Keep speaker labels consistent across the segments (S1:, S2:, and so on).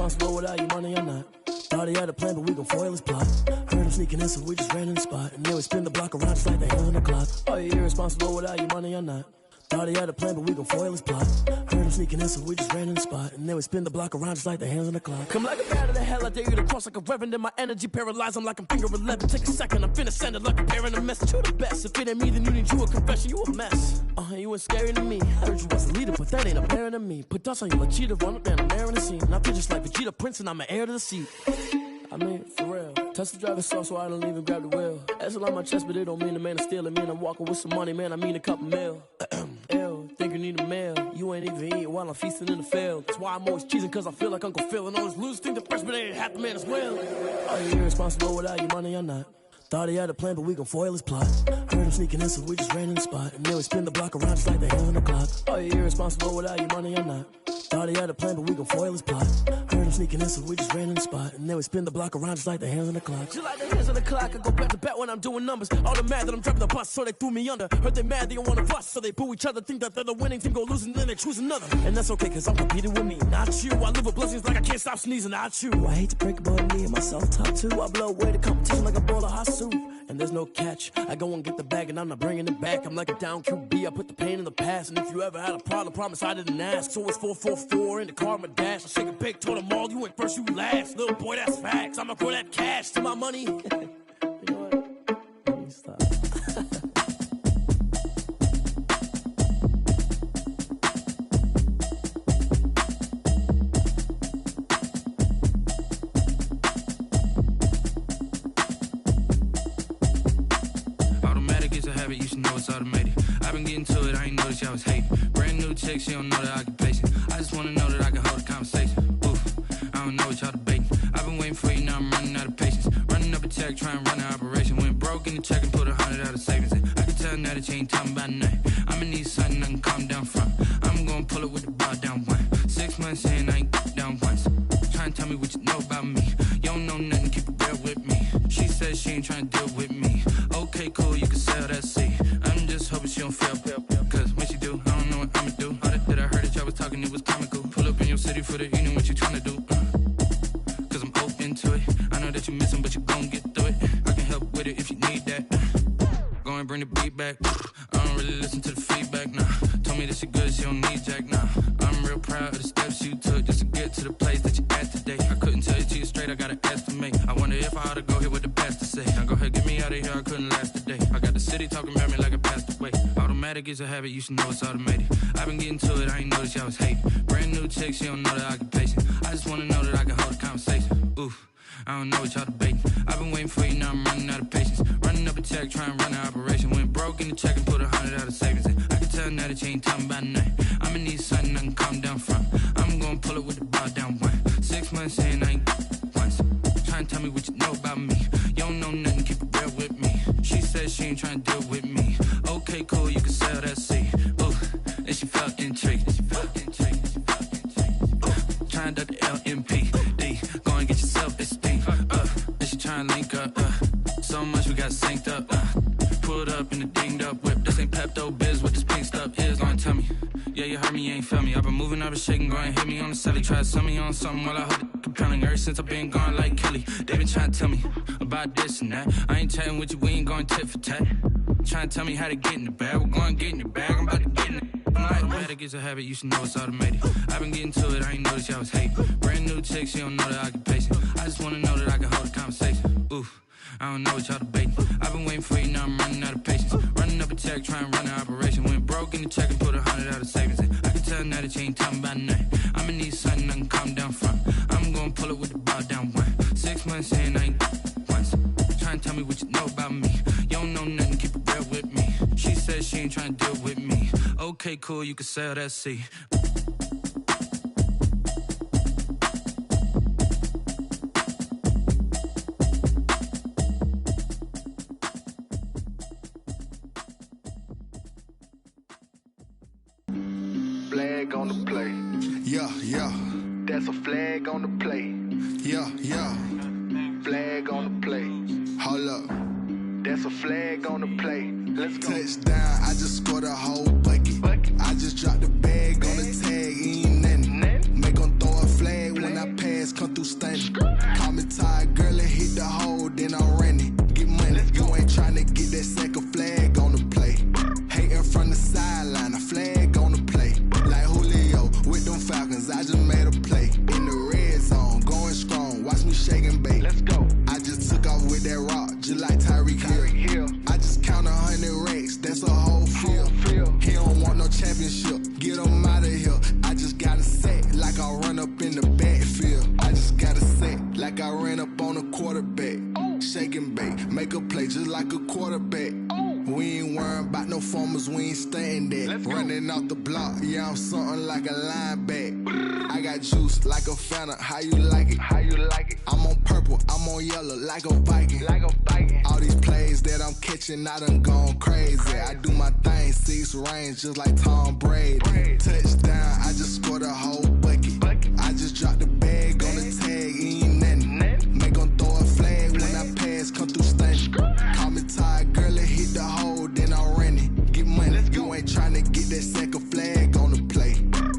S1: irresponsible without your money or not. Thought he had a plan, but we gon' foil his plot. Heard him sneaking in, so we just ran in the spot. And then we spin the block around just like the hands on the clock. Are you irresponsible without your money or not? Thought he had a plan, but we gon' foil his plot. Heard him sneaking in, so we just ran in the spot. And then we spin the block around just like the hands on the clock. Come like a bat of the hell, I dare you to cross like a reverend. In my energy paralyzed, I'm like I'm finger 11. Take a second, I'm finna send it like a parent a message. You the best, if it ain't me, then you need you a confession. You a mess, you ain't scary to me. I heard you was a leader, but that ain't apparent to me. Put dust on you like cheetah, run up down the air in the scene. And I feel just like Vegeta Prince, and I'm an heir to the seat. I mean, for real. Touch the driver's soft, so I don't even grab the wheel. That's on my chest, but it don't mean the man is stealing. Man, I'm walking with some money, man, I mean a couple mil. Ew, think you need a meal. You ain't even eating while I'm feasting in the field. That's why I'm always cheesing, cause I feel like Uncle Phil. And all those losers think the freshman ain't half the man as well. Are you irresponsible without your money or not? Thought he had a plan, but we gon' foil his plot. Heard him sneaking in, so we just ran in the spot. And then we spin the block around just like the hands on the clock. Are you irresponsible without your money or not? Thought he had a plan, but we gon' foil his plot. Heard him sneaking in, so we just ran in the spot. And then we spin the block around just like the hands on the clock. Just like the hands on the clock, I go back to back when I'm doing numbers. All the mad that I'm driving the bus, so they threw me under. Heard they mad, they don't wanna bust, so they boo each other. Think that they're the winning team, go losing, then they choose another. And that's okay, cause I'm competing with me, not you. I live with blessings like I can't stop sneezing, not you. I hate to break it, but me and myself top two. I blow away the competition like a bowl of hot soup. And there's no catch, I go and get the bag and I'm not bringing it back. I'm like a down QB, I put the pain in the past. And if you ever had a problem, promise I didn't ask. So it's 444 in the car, my dash. I shake a big, told them all, you ain't first, you last. Little boy, that's facts, I'ma grow that cash to my money. You know what? Let me stop.
S2: You should know it's automated. I've been getting to it, I ain't noticed y'all was hating. Brand new chick, she don't know the occupation. I just wanna know that I can hold a conversation. Oof, I don't know what y'all debating. I've been waiting for you, now I'm running out of patience. Running up a check, trying to run an operation. Went broke in the check and put 100 out of savings in. I can tell now that you ain't talking about nothing. I'ma need something I can calm down from. I'm gonna pull it with the bar down one. 6 months in, I ain't down once. Trying to tell me what you know about me. You don't know nothing, keep it real with me. She says she ain't trying to deal with me. Okay, cool, you can sell that seat. I'm just hoping she don't fail. Cause when she do, I don't know what I'ma do. All that I heard that y'all was talking, it was comical. Pull up in your city for the evening, what you tryna do? Cause I'm open to it. I know that you missing, but you gon' get through it. I can help with it if you need that. Go and bring the beat back. I don't really listen to the feedback, nah. Told me that she good, she don't need jack, nah. I'm real proud of the steps you took just to get to the place that you at today. I couldn't tell you to you straight, I gotta estimate. I wonder if I ought to go here with the best to say. Now go ahead, get me out of here, I couldn't last a day. I got the city talking about me like I passed away. Automatic is a habit, you should know it's automated. I've been getting to it, I ain't noticed y'all was hating. Brand new chick, she don't know the occupation. I just wanna know that I can hold a conversation. Oof, I don't know what y'all debating. I've been waiting for you, now I'm running out of patience. Running up a check, trying to run an operation. Went broke in the check and put 100 out of savings in. I can tell now that you ain't talking about nothing. I'ma need something I can calm down from. I'm gonna pull it with the bar down one. 6 months in, I ain't once. Trying to tell me what you know about me. You don't know nothing, keep it real with me. She says she ain't trying to deal with me. Okay, cool, you can sell that seat. Ooh, and she felt intrigued. Trying to the LMPD. Go and get your self-esteem. And she trying to link up. So much we got synced up. Pulled up in the dinged up whip. This ain't Pepto-Biz, what this pink stuff is. Gonna tell me. Yeah, you heard me, you ain't felt me. I've been moving, I've been shaking, go and hit me on the celly. Try to sell me on something while I hold it compelling. Ever since I've been gone like Kelly, they been trying to tell me about this and that. I ain't chatting with you, we ain't going tit for tat. Trying to tell me how to get in the bag, we're going to get in your bag, I'm about to get in it. I'm like, automatic is a habit, you should know it's automated. I've been getting to it, I ain't noticed y'all was hating. Brand new chick, she don't know the occupation. I just wanna know that I can hold a conversation. Oof, I don't know what y'all debating. I've been waiting for you, now I'm running out of patience. Running up a check, trying to run an operation. Went broke in the check and put 100 out of savings in. I can tell now that you ain't talking about nothing. I'ma need something I can calm down from. I'm gonna pull it with the bar down one. 6 months in, I ain't once. Trying to tell me what you know about me. You don't know nothing, keep it real with me. She says she ain't trying to deal with me. Okay, cool, you can sell that seat.
S3: Flag on the play.
S4: Yeah, yeah.
S3: That's a flag on the play.
S4: Yeah, yeah.
S3: Flag on the play.
S4: Hold up.
S3: That's a flag on the play. Let's go.
S4: Touchdown, I just scored a whole bucket. I just dropped the bag on the tag, ain't nothing. Make 'em throw a flag when I pass, that rock, just like Tyreek Hill. I just count 100 racks, that's a whole field. He don't want no championship, get him out of here. I just gotta say, like I run up in the backfield. I just gotta say, like I ran up on a quarterback. Shake and bake, make a play just like a quarterback. We ain't worrying about no formers, we ain't staying there. Running off the block, yeah, I'm something like a linebacker. I got juice like a Fanta, how you like it? How you like it? I'm on purple, I'm on yellow like a Viking. Like a Viking. All these plays that I'm catching, I done gone crazy. I do my thing, 6 range just like Tom Brady. Touchdown, I just scored a whole bucket. I just dropped the bag on the tag, ain't nothing. Make 'em throw a flag when I pass, come through stunning. Call me tired, girl, it hit the hole, then I ran it. Get money, you ain't tryna get that second flag on the play.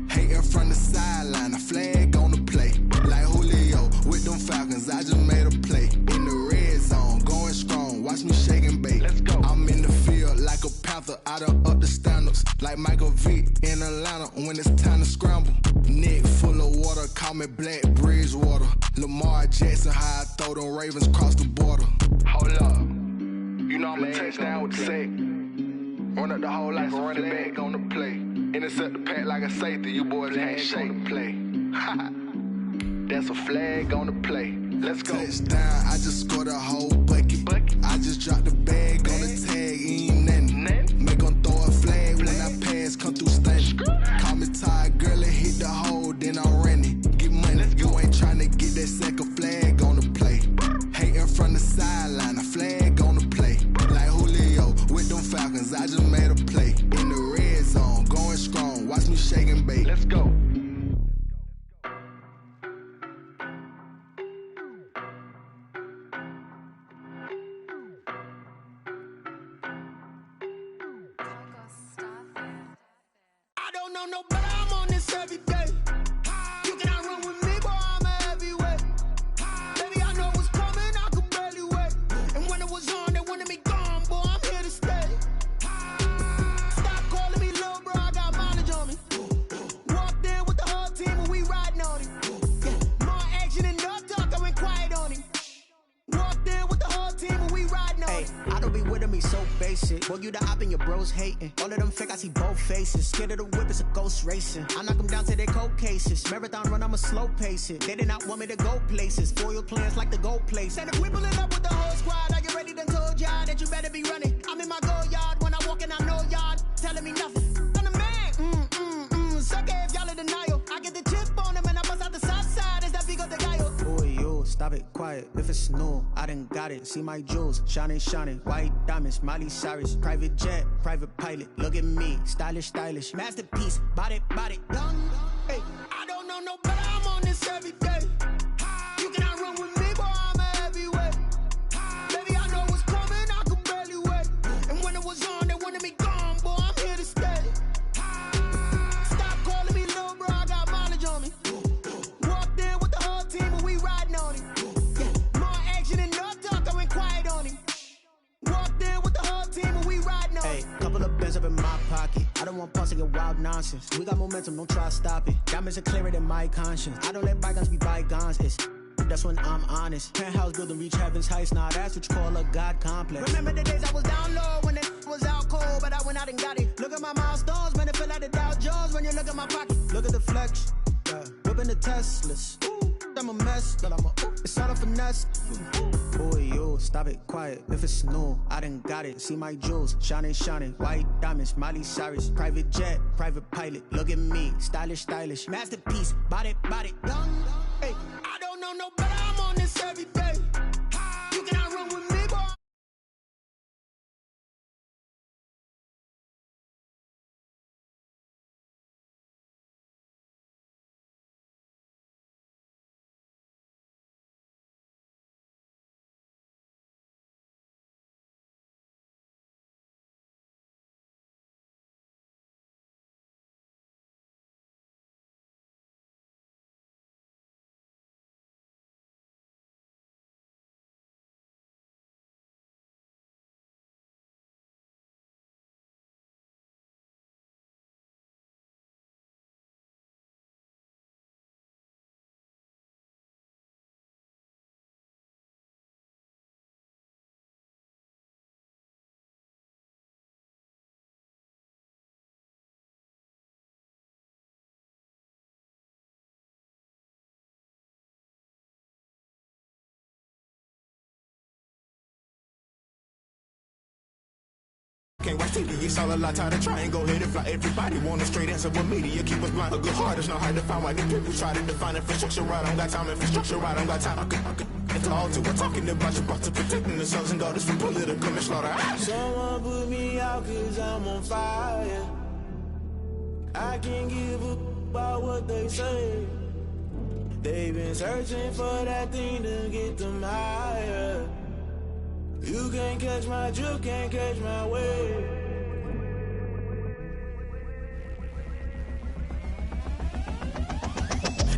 S4: Hating from the sideline, a flag on the play. Like Julio with them Falcons, I just made a play. In the red zone, going strong, watch me shake and bake. I'm in the field like a panther, I done up the standards. Like Michael Vick in Atlanta when it's time to scramble. Neck full of water, call me Black Bridgewater. Lamar Jackson, how I throw them Ravens cross the border. Hold up, you know I'm a touchdown with the sack. Run up the whole like a running back on the play. Intercept the pack like a safety, you boys can't shake the play. That's a flag on the play. Let's go. Touchdown, I just scored a whole bucket. I just dropped the bag on the tag, ain't nothing. Make 'em throw a flag when I pass, come through stunning. Call me tired, girl, it hit the hole, then I ran it. Get money, you ain't tryna get that second flag on the play. Hating from the sideline, a flag on the play. Like Julio with them Falcons, I just made a play. In the red zone, going strong, watch me shake and bake. Let's go.
S1: I don't know no better, I'm on this every day. You cannot run with me, boy, I'm a heavyweight. Baby, I know what's coming, I could barely wait. And when it was on, they wanted me gone, boy, I'm here to stay. Stop calling me little bro, I got mileage on me. Walked in with the whole team and we riding on him. Yeah, more action and no talk, I went quiet on him. Walked in with the whole team and we riding on him.
S5: I don't be with him, he's so basic. Boy, you the op and your bros hating. All of them fake, I see both faces. Scared of the whip, it's a ghost racing. I knock them down to their cold cases. Marathon run, I'ma slow pace it. They did not want me to go places. Foil plans like the gold place. And if we pulling up with the whole squad, I get ready to told y'all that you better be running. I'm in my go yard when I walk in, I know y'all telling me nothing. I'm the man, sucker if y'all in denial. I get the chip on them and I bust out the south side. Is that big of the guy? Boy, you stop it, quiet. If it's new, I done got it. See my jewels, shining, shining. White diamonds, Miley Cyrus. Private jet, private pilot. Look at me, stylish, stylish. Masterpiece, body, done.
S1: Hey, I don't know no better, I'm on this every day. You cannot run with me, boy, I'm a heavyweight. Baby, I know what's coming, I could barely wait. And when it was on, they wanted me gone, boy, I'm here to stay. Stop calling me little bro, I got mileage on me. Walked in with the whole team and we riding on him. Yeah, more action and no talk, I went quiet on him. Walked in with the whole team and we riding on him.
S5: Couple of bins up in my pocket. I don't want pause to get wild nonsense. We got momentum, don't try to stop it. Diamonds are clearer than my conscience. I don't let bygones be bygones. It's that's when I'm honest. Penthouse building, reach heaven's heights. Nah, that's what you call a God complex.
S1: Remember the days I was down low when it was out cold, but I went out and got it. Look at my milestones, man, it feel like the Dow Jones when you look at my pocket.
S5: Look at the flex, yeah. Whipping the Teslas. I'm a mess, but I'm a it's all a finesse. Boy, you stop it, quiet. If it's new, I done got it. See my jewels, shining, shining. White diamonds, Miley Cyrus. Private jet, private pilot. Look at me, stylish, stylish. Masterpiece, body, done.
S1: Hey, I don't know no better, I'm on this every day. You cannot run with me, boy.
S4: Can't watch TV, it's all a lot tired of trying. Go ahead and fly. Everybody want a straight answer, but media keep us blind. A good heart is not hard to find. Why the people try to define infrastructure right? I don't got time. Infrastructure right, I don't got time. I could it's all to. We're talking about your to protecting the sons and daughters from political manslaughter.
S6: Someone put me out 'cause I'm on fire. I can't give a about what they say. They've been searching for that thing to get them higher. You can't catch my drift, can't catch my wave.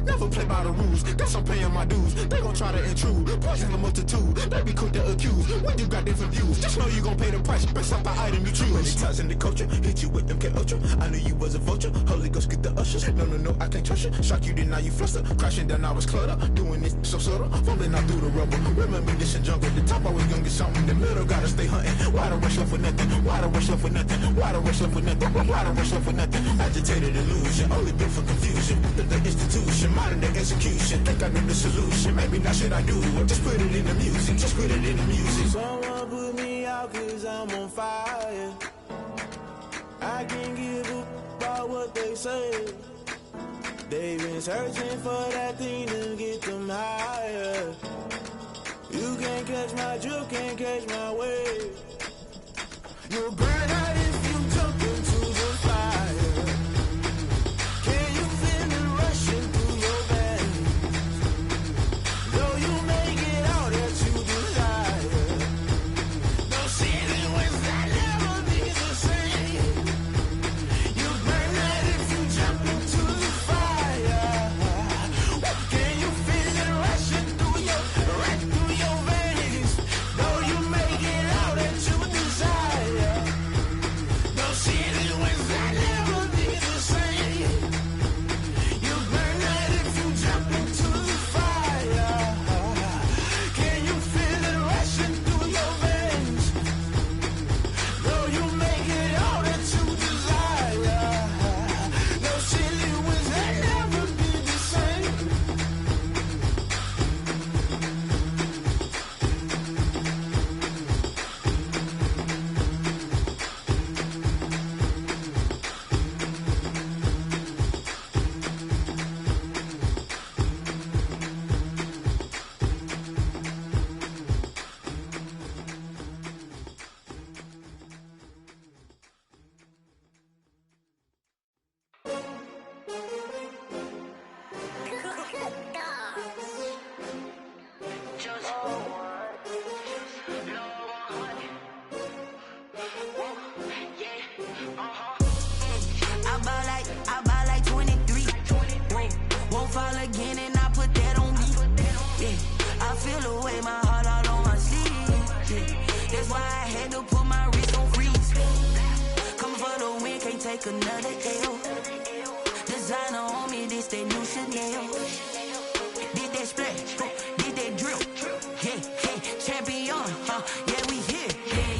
S4: Never play by the rules, guess I'm paying my dues. They gon' try to intrude, poison the multitude. They be quick to accuse, when you got different views. Just know you gon' pay the price, based off the item you choose. Many times in the culture, hit you with them K-Ultra. I knew you was a vulture, Holy Ghost get the ushers. No, I can't trust you. Shock you, then now you fluster. Crashing down, I was cluttered. Doing this so subtle, falling out through the rubble. Remember this in jungle, the top I was young and something. The middle gotta stay hunting. Why the rush left for nothing? Why the rush left for nothing? Why the rush left for nothing? Why the rush left for nothing? Agitated illusion, only built for confusion. The institution, modern day execution. Think I know the solution. Maybe not should I do it? Just put it in the music. Just put it in the music.
S6: Someone put me out 'cause I'm on fire. I can't give a about what they say. They've been searching for that thing to get them higher. You can't catch my drift, can't catch my wave. You'll burn out if you jump into the fire. Can you feel it rushing through your veins? Though you make it out that you desire. No ceiling was that never be the same. You burn out if you jump into the fire. Can you feel it rushing through your veins? Though you make it out that you desire. No ceiling was that never be the same. You burn out if you jump into the fire. Can you feel it rushing through your veins? Though you make it all that you desire. No ceiling was that never be the same.
S7: I buy like 23. Won't fall again and I put that on me. Yeah, I feel the way my heart all on my sleeve. Yeah, that's why I had to put my wrist on freeze. Coming for the win, can't take another L. Designer on me, this that new Chanel. Did that splash, did that drill. Yeah, champion, yeah, we here.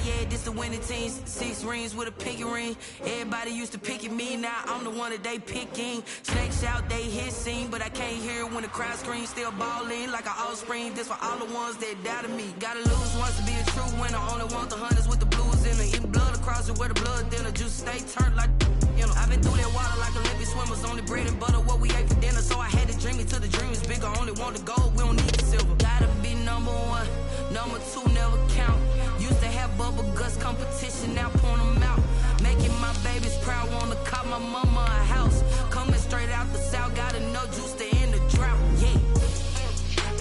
S7: Yeah, this the winning team. 6 rings with a pinky ring. Everybody used to picking me, now I'm the one that they picking. Snakes out, they hit scene, but I can't hear when the crowd screams. Still balling like an offspring. This for all the ones that doubted me. Gotta lose once to be a true winner. Only want the hunters with the blues in it. Eating blood across it where the blood dinner. Juice stay turned like, you know. I've been through that water like Olympic swimmers. Only bread and butter, what we ate for dinner. So I had to dream it till the dream is bigger. Only want the gold, we don't need the silver. Gotta be number 1, number 2 never count. Used to have bubble guts competition, now point them out. Making my babies proud, wanna cop my mama a house. Coming straight out the south, got enough juice to end the drought. Yeah,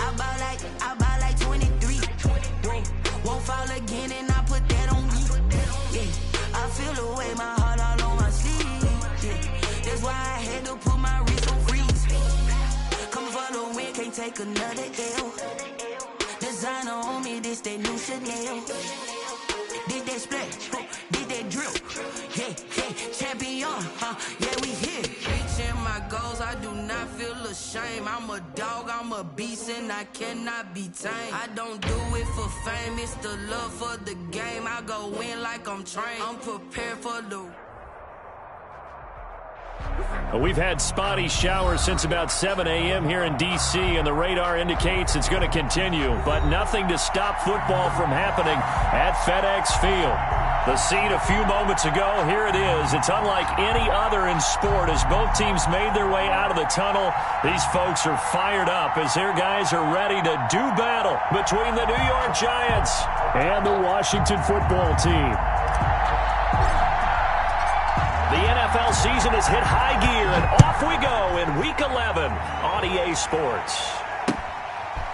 S7: I buy like 23. Won't fall again and I put that on me. Yeah, I feel the way my heart all on my sleeve. Yeah, that's why I had to put my wrist on freeze. Coming for the win, can't take another L. Designer on me, this that new Chanel. Did that splash, did that drill. Yeah, champion, yeah, we here. Reaching my goals, I do not feel ashamed. I'm a dog, I'm a beast, and I cannot be tamed. I don't do it for fame, it's the love for the game. I go in like I'm trained, I'm prepared for the...
S8: We've had spotty showers since about 7 a.m. here in D.C., and the radar indicates it's going to continue, but nothing to stop football from happening at FedEx Field. The scene a few moments ago, here it is. It's unlike any other in sport as both teams made their way out of the tunnel. These folks are fired up as their guys are ready to do battle between the New York Giants and the Washington football team. The NFL season has hit high gear, and off we go in Week 11 on EA Sports.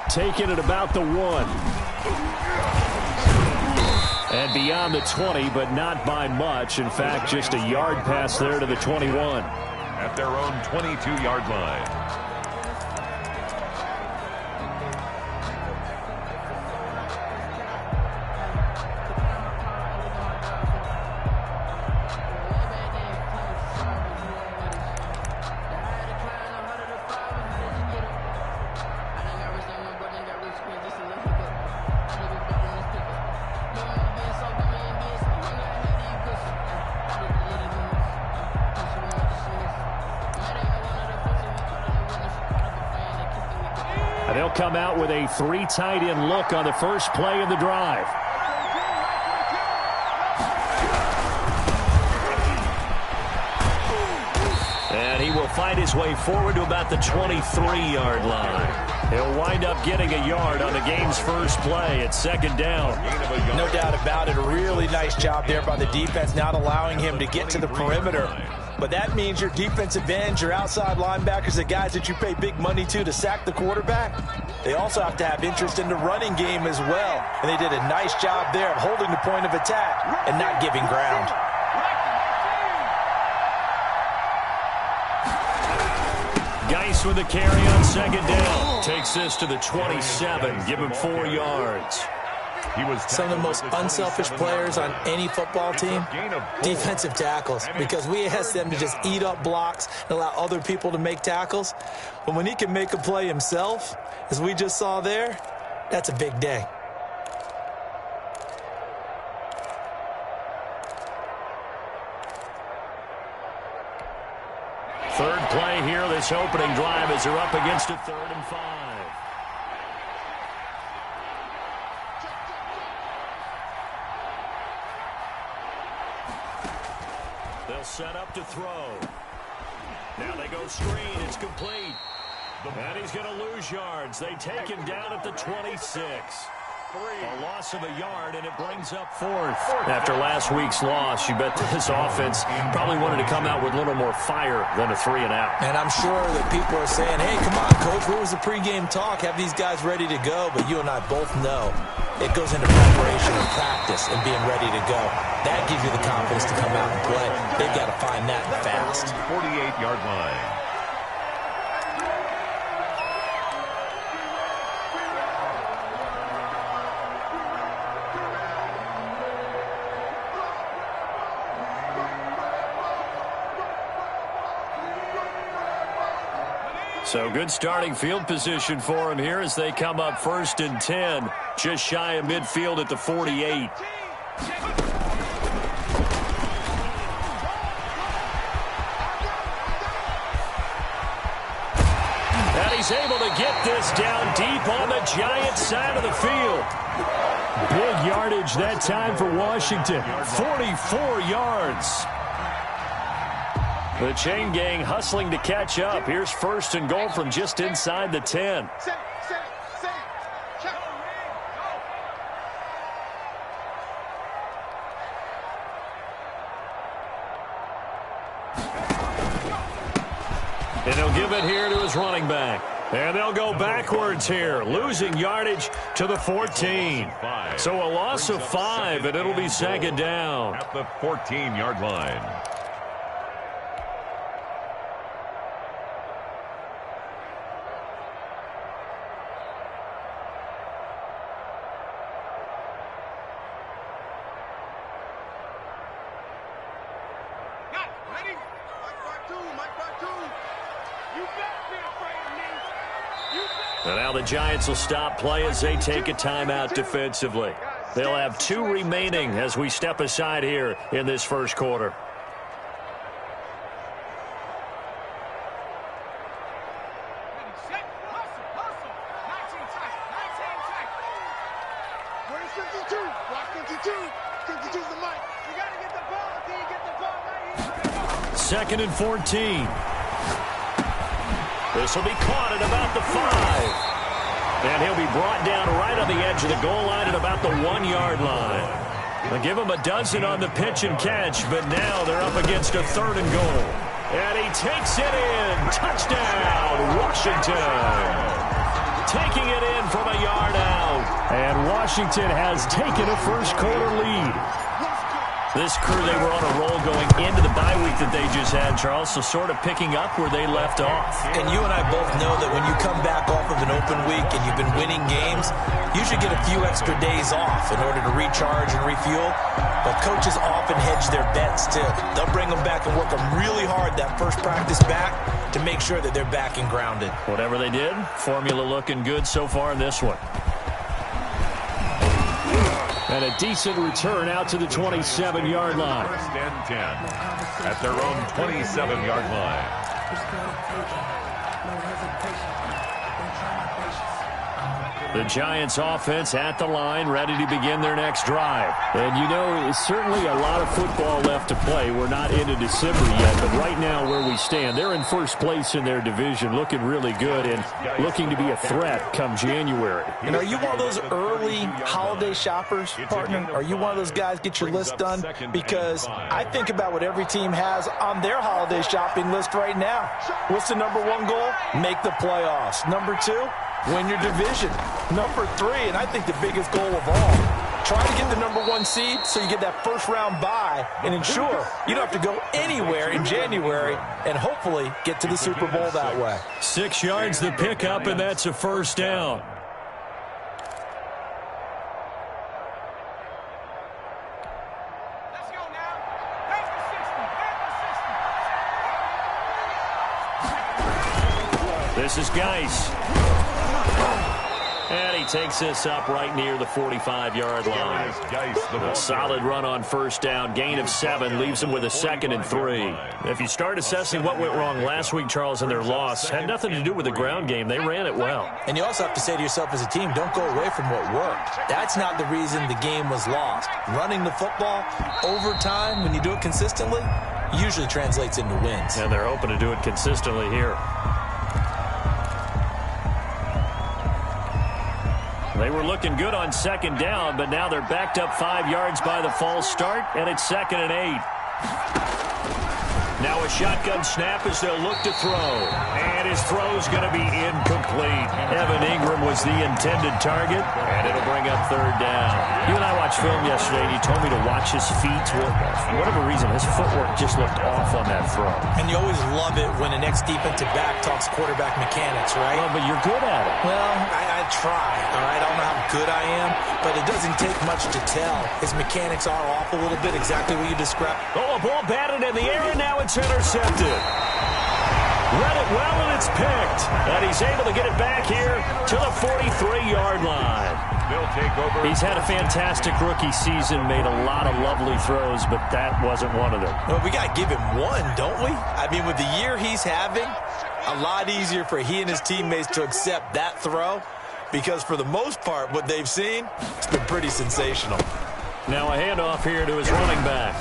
S8: Taking it about the 1. And beyond the 20, but not by much. In fact, just a yard pass there to the 21.
S9: At their own 22-yard line.
S8: They'll come out with a 3 tight end look on the first play of the drive. And he will find his way forward to about the 23-yard line. He'll wind up getting a yard on the game's first play at second down.
S10: No doubt about it. A really nice job there by the defense, not allowing him to get to the perimeter. But that means your defensive ends, your outside linebackers, the guys that you pay big money to sack the quarterback, they also have to have interest in the running game as well. And they did a nice job there of holding the point of attack and not giving ground.
S8: Geis with the carry on second down. Takes this to the 27. Give him 4 yards.
S10: Some of the most unselfish players on any football team, defensive tackles, because we ask them to just eat up blocks and allow other people to make tackles. But when he can make a play himself, as we just saw there, that's a big day.
S8: Third play here, this opening drive as they're up against a 3rd and 5. They'll set up to throw. Now they go screen. It's complete. And he's going to lose yards. They take him down at the 26. A loss of a yard, and it brings up 4th. After last week's loss, you bet this offense probably wanted to come out with a little more fire than a 3 and out.
S10: And I'm sure that people are saying, hey, come on, Coach, where was the pregame talk? Have these guys ready to go? But you and I both know it goes into preparation and practice and being ready to go. That gives you the confidence to come out and play. They've got to find that fast.
S9: 48-yard line.
S8: So good starting field position for him here as they come up 1st and 10, just shy of midfield at the 48. And he's able to get this down deep on the Giants side of the field. Big yardage that time for Washington, 44 yards. The chain gang hustling to catch up. Here's 1st and goal from just inside the 10. And he'll give it here to his running back. And they'll go backwards here, losing yardage to the 14. So a loss of 5, and it'll be second down.
S9: At the 14-yard line.
S8: And now the Giants will stop play as they take a timeout defensively. They'll have 2 remaining as we step aside here in this first quarter.
S11: Where's 52? Block 52. 52's the mic.
S8: 2nd and 14. This will be caught at about the 5. And he'll be brought down right on the edge of the goal line at about the 1-yard line. They'll give him a dozen on the pitch and catch, but now they're up against a 3rd and goal. And he takes it in. Touchdown, Washington. Taking it in from a yard out. And Washington has taken a first-quarter lead. This crew, they were on a roll going into the bye week that they just had, Charles, so sort of picking up where they left off.
S10: And you and I both know that when you come back off of an open week and you've been winning games, you should get a few extra days off in order to recharge and refuel. But coaches often hedge their bets, too. They'll bring them back and work them really hard that first practice back to make sure that they're back and grounded.
S8: Whatever they did, formula looking good so far in this one. And a decent return out to the 27-yard line.
S9: 1st and 10 at their own 27-yard line.
S8: The Giants offense at the line, ready to begin their next drive. And you know, it's certainly a lot of football left to play. We're not into December yet, but right now where we stand, they're in first place in their division, looking really good and looking to be a threat come January.
S10: And are you one of those early holiday shoppers, partner? Are you one of those guys get your list done? Because I think about what every team has on their holiday shopping list right now. What's the number 1 goal? Make the playoffs. Number 2? Win your division. Number 3, and I think the biggest goal of all, try to get the number 1 seed so you get that first-round bye and ensure you don't have to go anywhere in January and hopefully get to the Super Bowl that way.
S8: 6 yards the pickup, and that's a first down.
S11: Let's go now. Back to 60.
S8: This is Geis. And he takes this up right near the 45-yard line. A solid run on first down. Gain of 7 leaves him with a 2nd and 3. If you start assessing what went wrong last week, Charles, in their loss, had nothing to do with the ground game. They ran it well.
S10: And you also have to say to yourself as a team, don't go away from what worked. That's not the reason the game was lost. Running the football over time, when you do it consistently, usually translates into wins.
S8: And they're hoping to do it consistently here. They were looking good on 2nd down, but now they're backed up 5 yards by the false start, and it's 2nd and 8. Now a shotgun snap as they'll look to throw. And his throw's going to be incomplete. Evan Ingram was the intended target, and it'll bring up 3rd down. You and I watched film yesterday, and you told me to watch his feet. For whatever reason, his footwork just looked off on that throw.
S10: And you always love it when the next defensive back talks quarterback mechanics, right?
S8: Well, but you're good at it.
S10: Well, I try, all right? I don't know how good I am, but it doesn't take much to tell. His mechanics are off a little bit, exactly what you described.
S8: Oh, a ball batted in the air, and now it's intercepted. Read it well, and it's picked. And he's able to get it back here to the 43-yard line. He's had a fantastic rookie season, made a lot of lovely throws, but that wasn't one of them.
S10: Well, we got to give him one, don't we? I mean, with the year he's having, a lot easier for he and his teammates to accept that throw, because for the most part, what they've seen, it's been pretty sensational.
S8: Now a handoff here to his running back.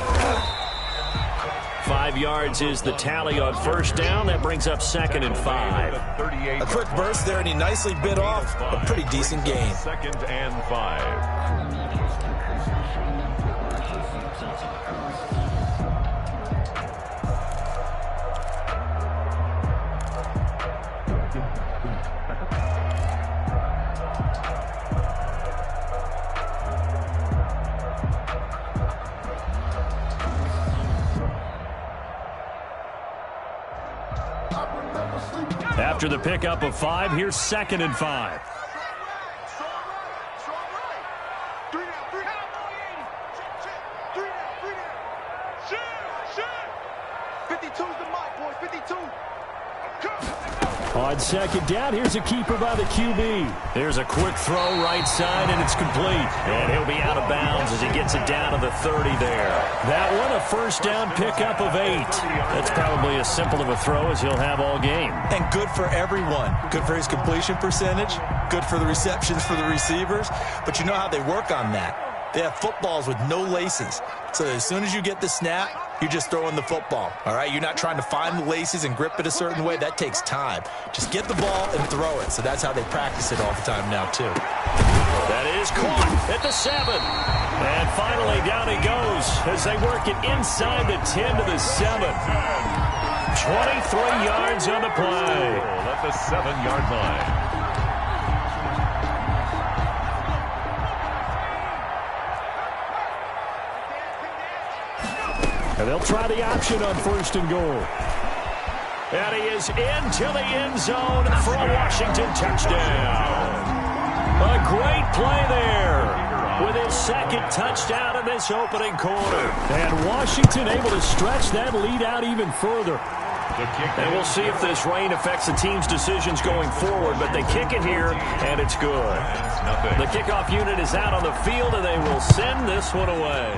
S8: 5 yards is the tally on first down. That brings up 2nd and 5.
S10: A quick burst there, and he nicely bit off a pretty decent gain.
S9: 2nd and 5.
S8: After the pickup of 5, here's 2nd and 5. On 2nd down, here's a keeper by the QB. Here's a quick throw right side, and it's complete. And he'll be out of bounds as he gets it down to the 30 there. That one, a first down pickup of 8. That's probably as simple of a throw as he'll have all game.
S10: And good for everyone. Good for his completion percentage. Good for the receptions for the receivers. But you know how they work on that. They have footballs with no laces. So as soon as you get the snap, you're just throwing the football, all right? You're not trying to find the laces and grip it a certain way. That takes time. Just get the ball and throw it. So that's how they practice it all the time now, too.
S8: That is caught at the 7. And finally, down he goes as they work it inside the 10 to the 7. 23 yards on the play.
S9: At the 7-yard line.
S8: And they'll try the option on 1st and goal. And he is into the end zone for a Washington touchdown. A great play there with his 2nd touchdown in this opening quarter. And Washington able to stretch that lead out even further. And we'll see if this rain affects the team's decisions going forward, but they kick it here, and it's good. The kickoff unit is out on the field, and they will send this one away.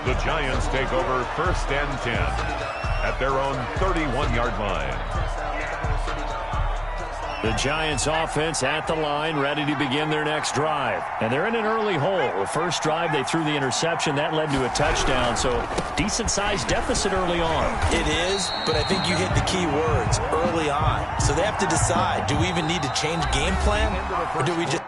S9: The Giants take over 1st and 10 at their own 31-yard line.
S8: The Giants offense at the line, ready to begin their next drive. And they're in an early hole. The first drive, they threw the interception. That led to a touchdown, so decent-sized deficit early on.
S10: It is, but I think you hit the key words, early on. So they have to decide, do we even need to change game plan, or do we just...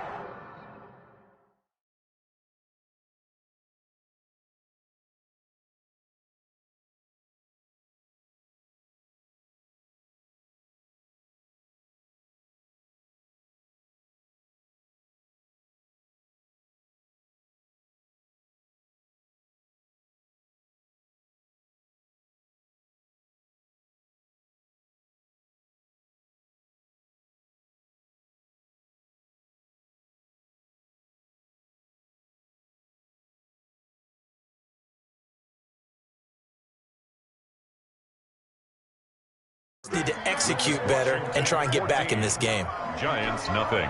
S10: need to execute better and try and get back in this game.
S9: Giants, nothing.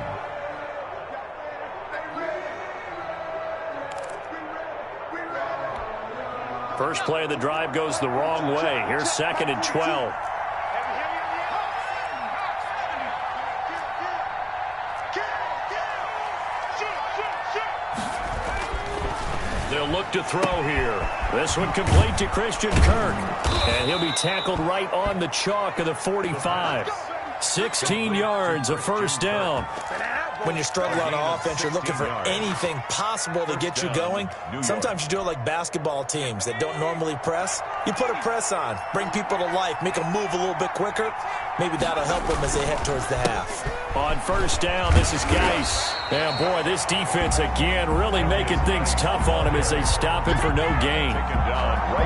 S8: First play of the drive goes the wrong way. Here's 2nd and 12. They'll look to throw here. This one complete to Christian Kirk. And he'll be tackled right on the chalk of the 45. 16 yards, a 1st down.
S10: When you struggle on offense, you're looking for anything possible to get you going. Sometimes you do it like basketball teams that don't normally press. You put a press on, bring people to life, make them move a little bit quicker. Maybe that'll help them as they head towards the half.
S8: On 1st down, this is Geis. And boy, this defense again really making things tough on him as they stop him for no gain.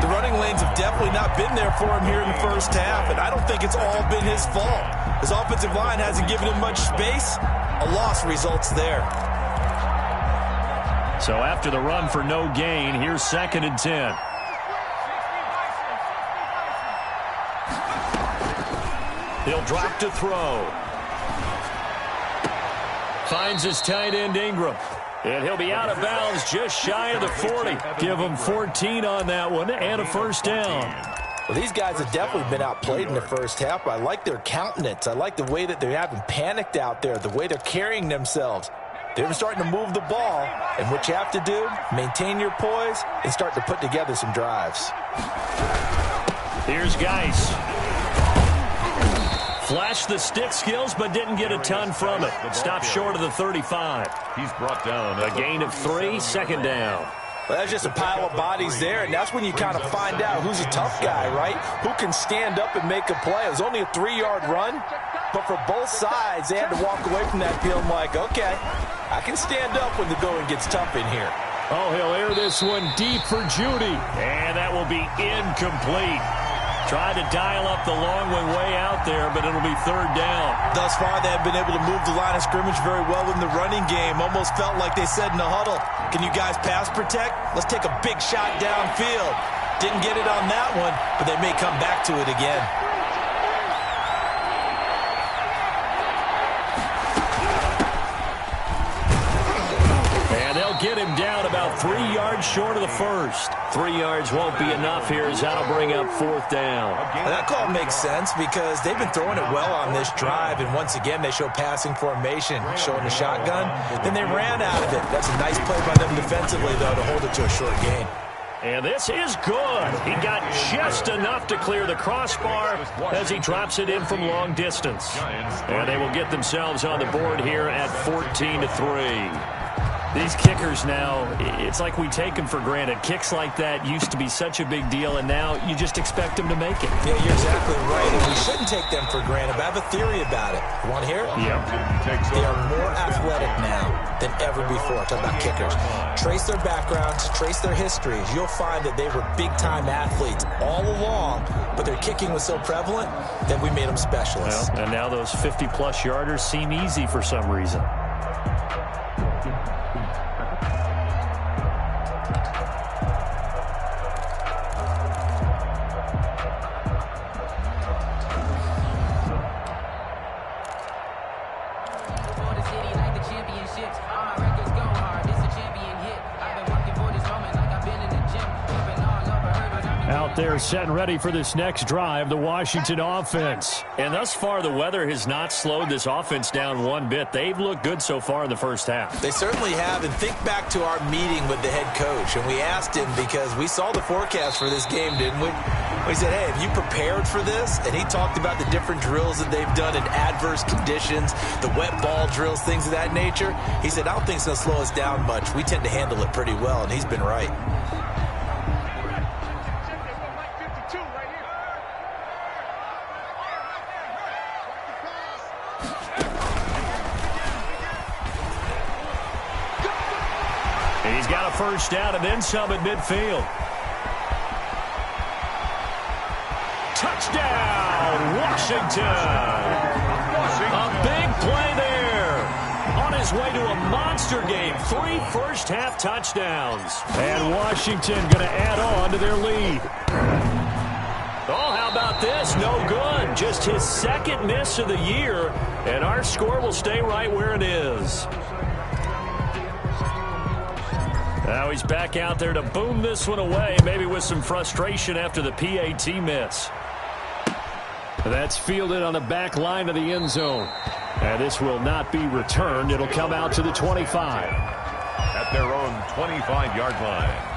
S10: The running lanes have definitely not been there for him here in the 1st half, and I don't think it's all been his fault. His offensive line hasn't given him much space. A loss results there.
S8: So after the run for no gain, here's 2nd and 10. He'll drop to throw. Finds his tight end Ingram. And he'll be out of bounds just shy of the 40. Give him 14 on that one and a 1st down.
S10: Well, these guys have definitely been outplayed in the 1st half. I like their countenance. I like the way that they haven't panicked out there, the way they're carrying themselves. They're starting to move the ball, and what you have to do, maintain your poise and start to put together some drives.
S8: Here's Geis. Flashed the stick skills, but didn't get a ton from it. Stopped short of the 35.
S9: He's brought down
S8: a gain of 3, 2nd down.
S10: Well, that's just a pile of bodies there, and that's when you kind of find out who's a tough guy, right? Who can stand up and make a play. It was only a 3-yard run, but for both sides, they had to walk away from that feeling like, okay, I can stand up when the going gets tough in here.
S8: Oh, he'll air this one deep for Judy, and that will be incomplete. Tried to dial up the long one way out there, but it'll be 3rd down.
S10: Thus far, they have been able to move the line of scrimmage very well in the running game. Almost felt like they said in the huddle, can you guys pass protect? Let's take a big shot downfield. Didn't get it on that one, but they may come back to it again.
S8: And they'll get him down about 3 yards short of the first. 3 yards won't be enough here as that'll bring up 4th down.
S10: That call makes sense because they've been throwing it well on this drive, and once again they show passing formation, showing the shotgun. Then they ran out of it. That's a nice play by them defensively, though, to hold it to a short gain.
S8: And this is good. He got just enough to clear the crossbar as he drops it in from long distance. And they will get themselves on the board here at 14-3. These kickers now, it's like we take them for granted. Kicks like that used to be such a big deal, and now you just expect them to make it.
S10: Yeah, you're exactly right. And we shouldn't take them for granted, but I have a theory about it. You want to hear it?
S8: Yeah.
S10: They are more athletic now than ever before. Talking about kickers. Trace their backgrounds, trace their histories. You'll find that they were big-time athletes all along, but their kicking was so prevalent that we made them specialists.
S8: Well, and now those 50-plus yarders seem easy for some reason. They're set and ready for this next drive, the Washington offense. And thus far, the weather has not slowed this offense down one bit. They've looked good so far in the first half.
S10: They certainly have. And think back to our meeting with the head coach. And we asked him because we saw the forecast for this game, didn't we? We said, hey, have you prepared for this? And he talked about the different drills that they've done in adverse conditions, the wet ball drills, things of that nature. He said, I don't think it's going to slow us down much. We tend to handle it pretty well, and he's been right.
S8: He's got a first down and then some at midfield. Touchdown, Washington. A big play there. On his way to a monster game. 3 first-half touchdowns. And Washington going to add on to their lead. Oh, how about this? No good. Just his second miss of the year. And our score will stay right where it is. Now he's back out there to boom this one away, maybe with some frustration after the PAT miss. That's fielded on the back line of the end zone. And this will not be returned. It'll come out to the 25.
S9: At their own 25-yard line.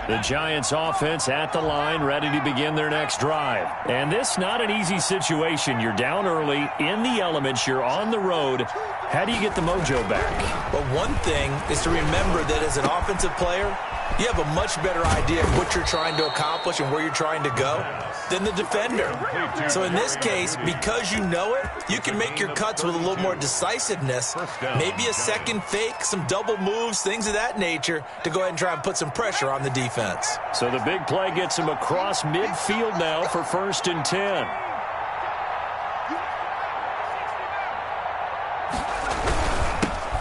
S8: The Giants offense at the line, ready to begin their next drive. And this not an easy situation. You're down early, in the elements, you're on the road. How do you get the mojo back?
S10: But one thing is to remember that as an offensive player, you have a much better idea of what you're trying to accomplish and where you're trying to go than the defender. So in this case, because you know it, you can make your cuts with a little more decisiveness, maybe a second fake, some double moves, things of that nature, to go ahead and try and put some pressure on the defense.
S8: So the big play gets him across midfield now for 1st and 10.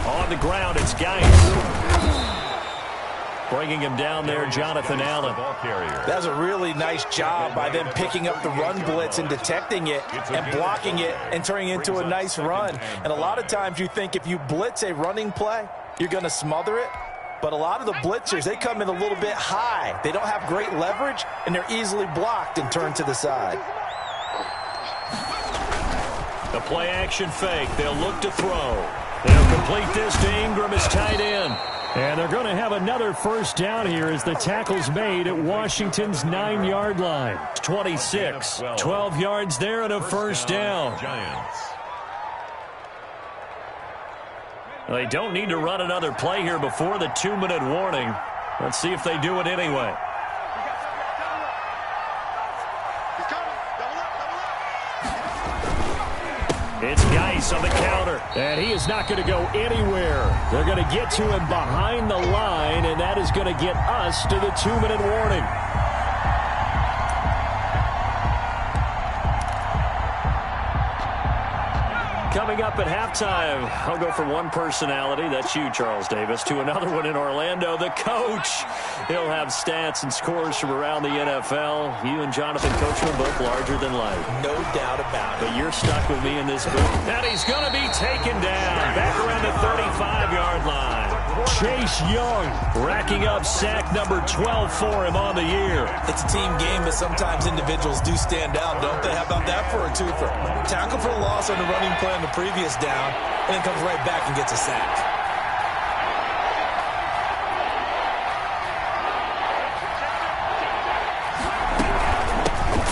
S8: On the ground, it's Geis. Bringing him down there, Jonathan Allen.
S10: That was a really nice job by them picking up the run blitz and detecting it and blocking it and turning it into a nice run. And a lot of times you think if you blitz a running play, you're going to smother it. But a lot of the blitzers, they come in a little bit high. They don't have great leverage, and they're easily blocked and turned to the side.
S8: The play action fake. They'll look to throw. They'll complete this to Ingram as tight end. And they're going to have another first down here as the tackle's made at Washington's 9-yard line. 26. 12 yards there and a first down. They don't need to run another play here before the 2-minute warning. Let's see if they do it anyway. It's Geis on the counter, and he is not going to go anywhere. They're going to get to him behind the line, and that is going to get us to the 2-minute warning. Coming up at halftime, I'll go from one personality, that's you, Charles Davis, to another one in Orlando, the coach. He'll have stats and scores from around the NFL. You and Jonathan Coachman both larger than life.
S10: No doubt about it.
S8: But you're stuck with me in this booth. And he's going to be taken down back around the 35-yard line. Chase Young racking up sack number 12 for him on the year.
S10: It's a team game, but sometimes individuals do stand out, don't they? How about that for a twofer? Tackle for a loss on the running play on the previous down, and then comes right back and gets a sack.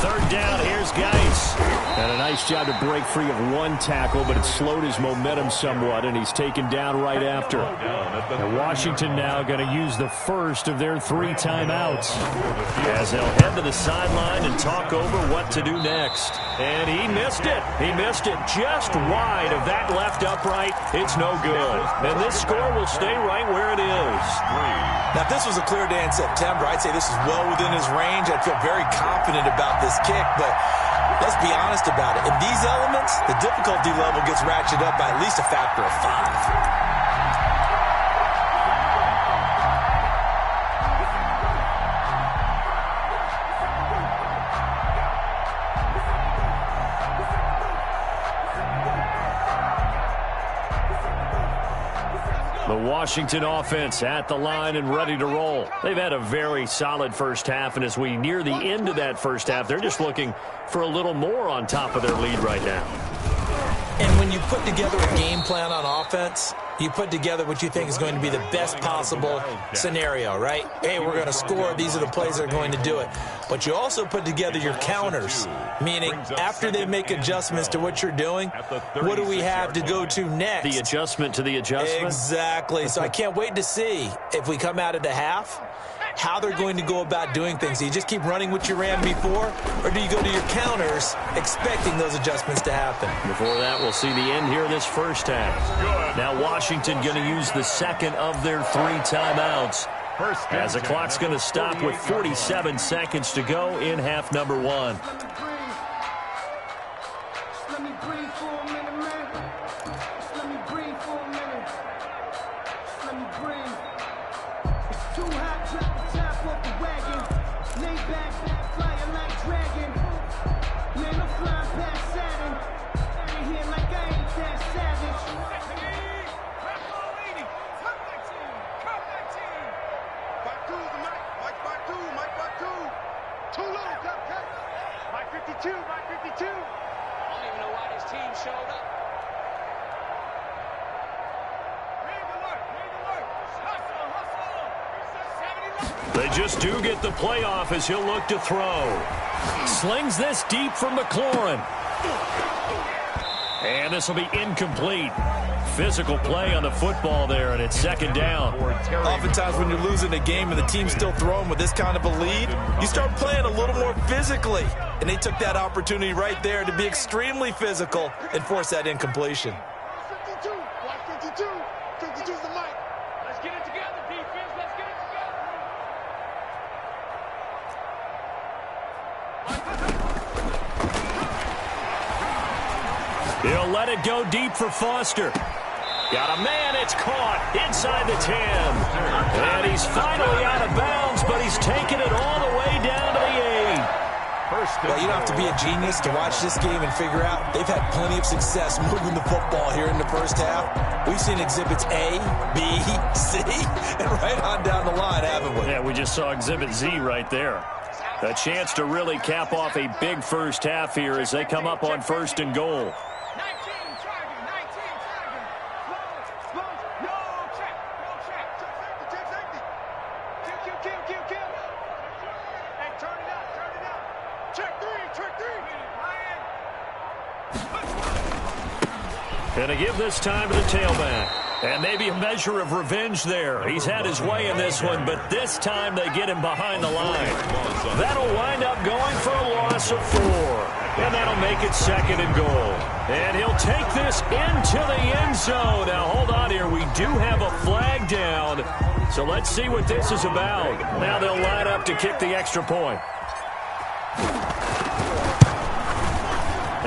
S8: Third down, here's Geis. And a nice job to break free of one tackle, but it slowed his momentum somewhat, and he's taken down right after. And Washington now going to use the first of their 3 timeouts as they'll head to the sideline and talk over what to do next. And he missed it. He missed it just wide of that left upright. It's no good. And this score will stay right where it is.
S10: Now, if this was a clear day in September, I'd say this is well within his range. I'd feel very confident about this kick, but let's be honest about it. In these elements, the difficulty level gets ratcheted up by at least a factor of 5.
S8: The Washington offense at the line and ready to roll. They've had a very solid first half, and as we near the end of that first half, they're just looking for a little more on top of their lead right now.
S10: And when you put together a game plan on offense, you put together what you think is going to be the best possible scenario, right? Hey, we're going to score. These are the plays that are going to do it. But you also put together your counters, meaning after they make adjustments to what you're doing, what do we have to go to next?
S8: The adjustment to the adjustment?
S10: Exactly. So I can't wait to see if we come out of the half, how they're going to go about doing things. Do you just keep running what you ran before, or do you go to your counters expecting those adjustments to happen?
S8: Before that, we'll see the end here of this first half. Now Washington going to use the second of their 3 timeouts as the clock's going to stop with 47 seconds to go in half number 1. They just do get the playoff as he'll look to throw. Slings this deep for McLaurin. And this will be incomplete. Physical play on the football there, and it's second down.
S10: Oftentimes when you're losing a game and the team's still throwing with this kind of a lead, you start playing a little more physically. And they took that opportunity right there to be extremely physical and force that incompletion.
S11: 52, 52's the mic. Let's get it together, defense. Let's get it together.
S8: He'll let it go deep for Foster. Got a man, it's caught inside the 10. And he's finally out of bounds, but he's taken it all the way down to the 8.
S10: Well, you don't have to be a genius to watch this game and figure out they've had plenty of success moving the football here in the first half. We've seen exhibits A, B, C, and right on down the line, haven't we?
S8: Yeah, we just saw exhibit Z right there. A chance to really cap off a big first half here as they come up on 1st and goal. And to give this time to the tailback. And maybe a measure of revenge there. He's had his way in this one, but this time they get him behind the line. That'll wind up going for a loss of 4. And that'll make it 2nd and goal. And he'll take this into the end zone. Now, hold on here. We do have a flag down. So let's see what this is about. Now they'll line up to kick the extra point.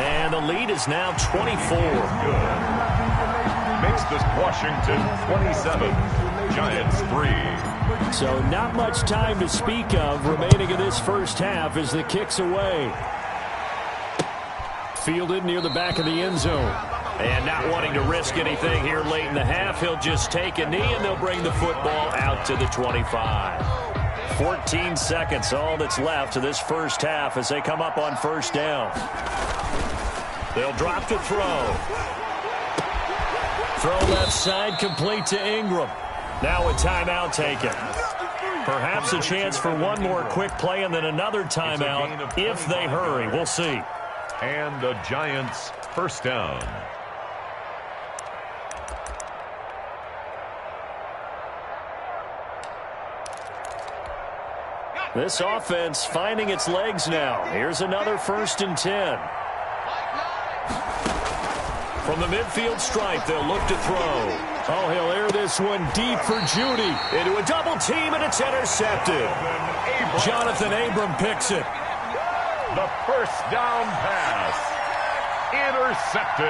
S8: And the lead is now 24.
S9: Good. Makes this Washington 27, Giants 3.
S8: So not much time to speak of remaining in this first half as the kick's away. Fielded near the back of the end zone. And not wanting to risk anything here late in the half, he'll just take a knee and they'll bring the football out to the 25. 14 seconds, all that's left to this first half as they come up on first down. They'll drop to throw. Throw left side, complete to Ingram. Now a timeout taken. Perhaps a chance for one more quick play and then another timeout if they hurry. We'll see.
S9: And the Giants first down.
S8: This offense finding its legs now. Here's another 1st and 10. From the midfield stripe, they'll look to throw. Oh, he'll air this one deep for Judy. Into a double team, and it's intercepted. Jonathan Abram picks it.
S9: The first down pass. Intercepted.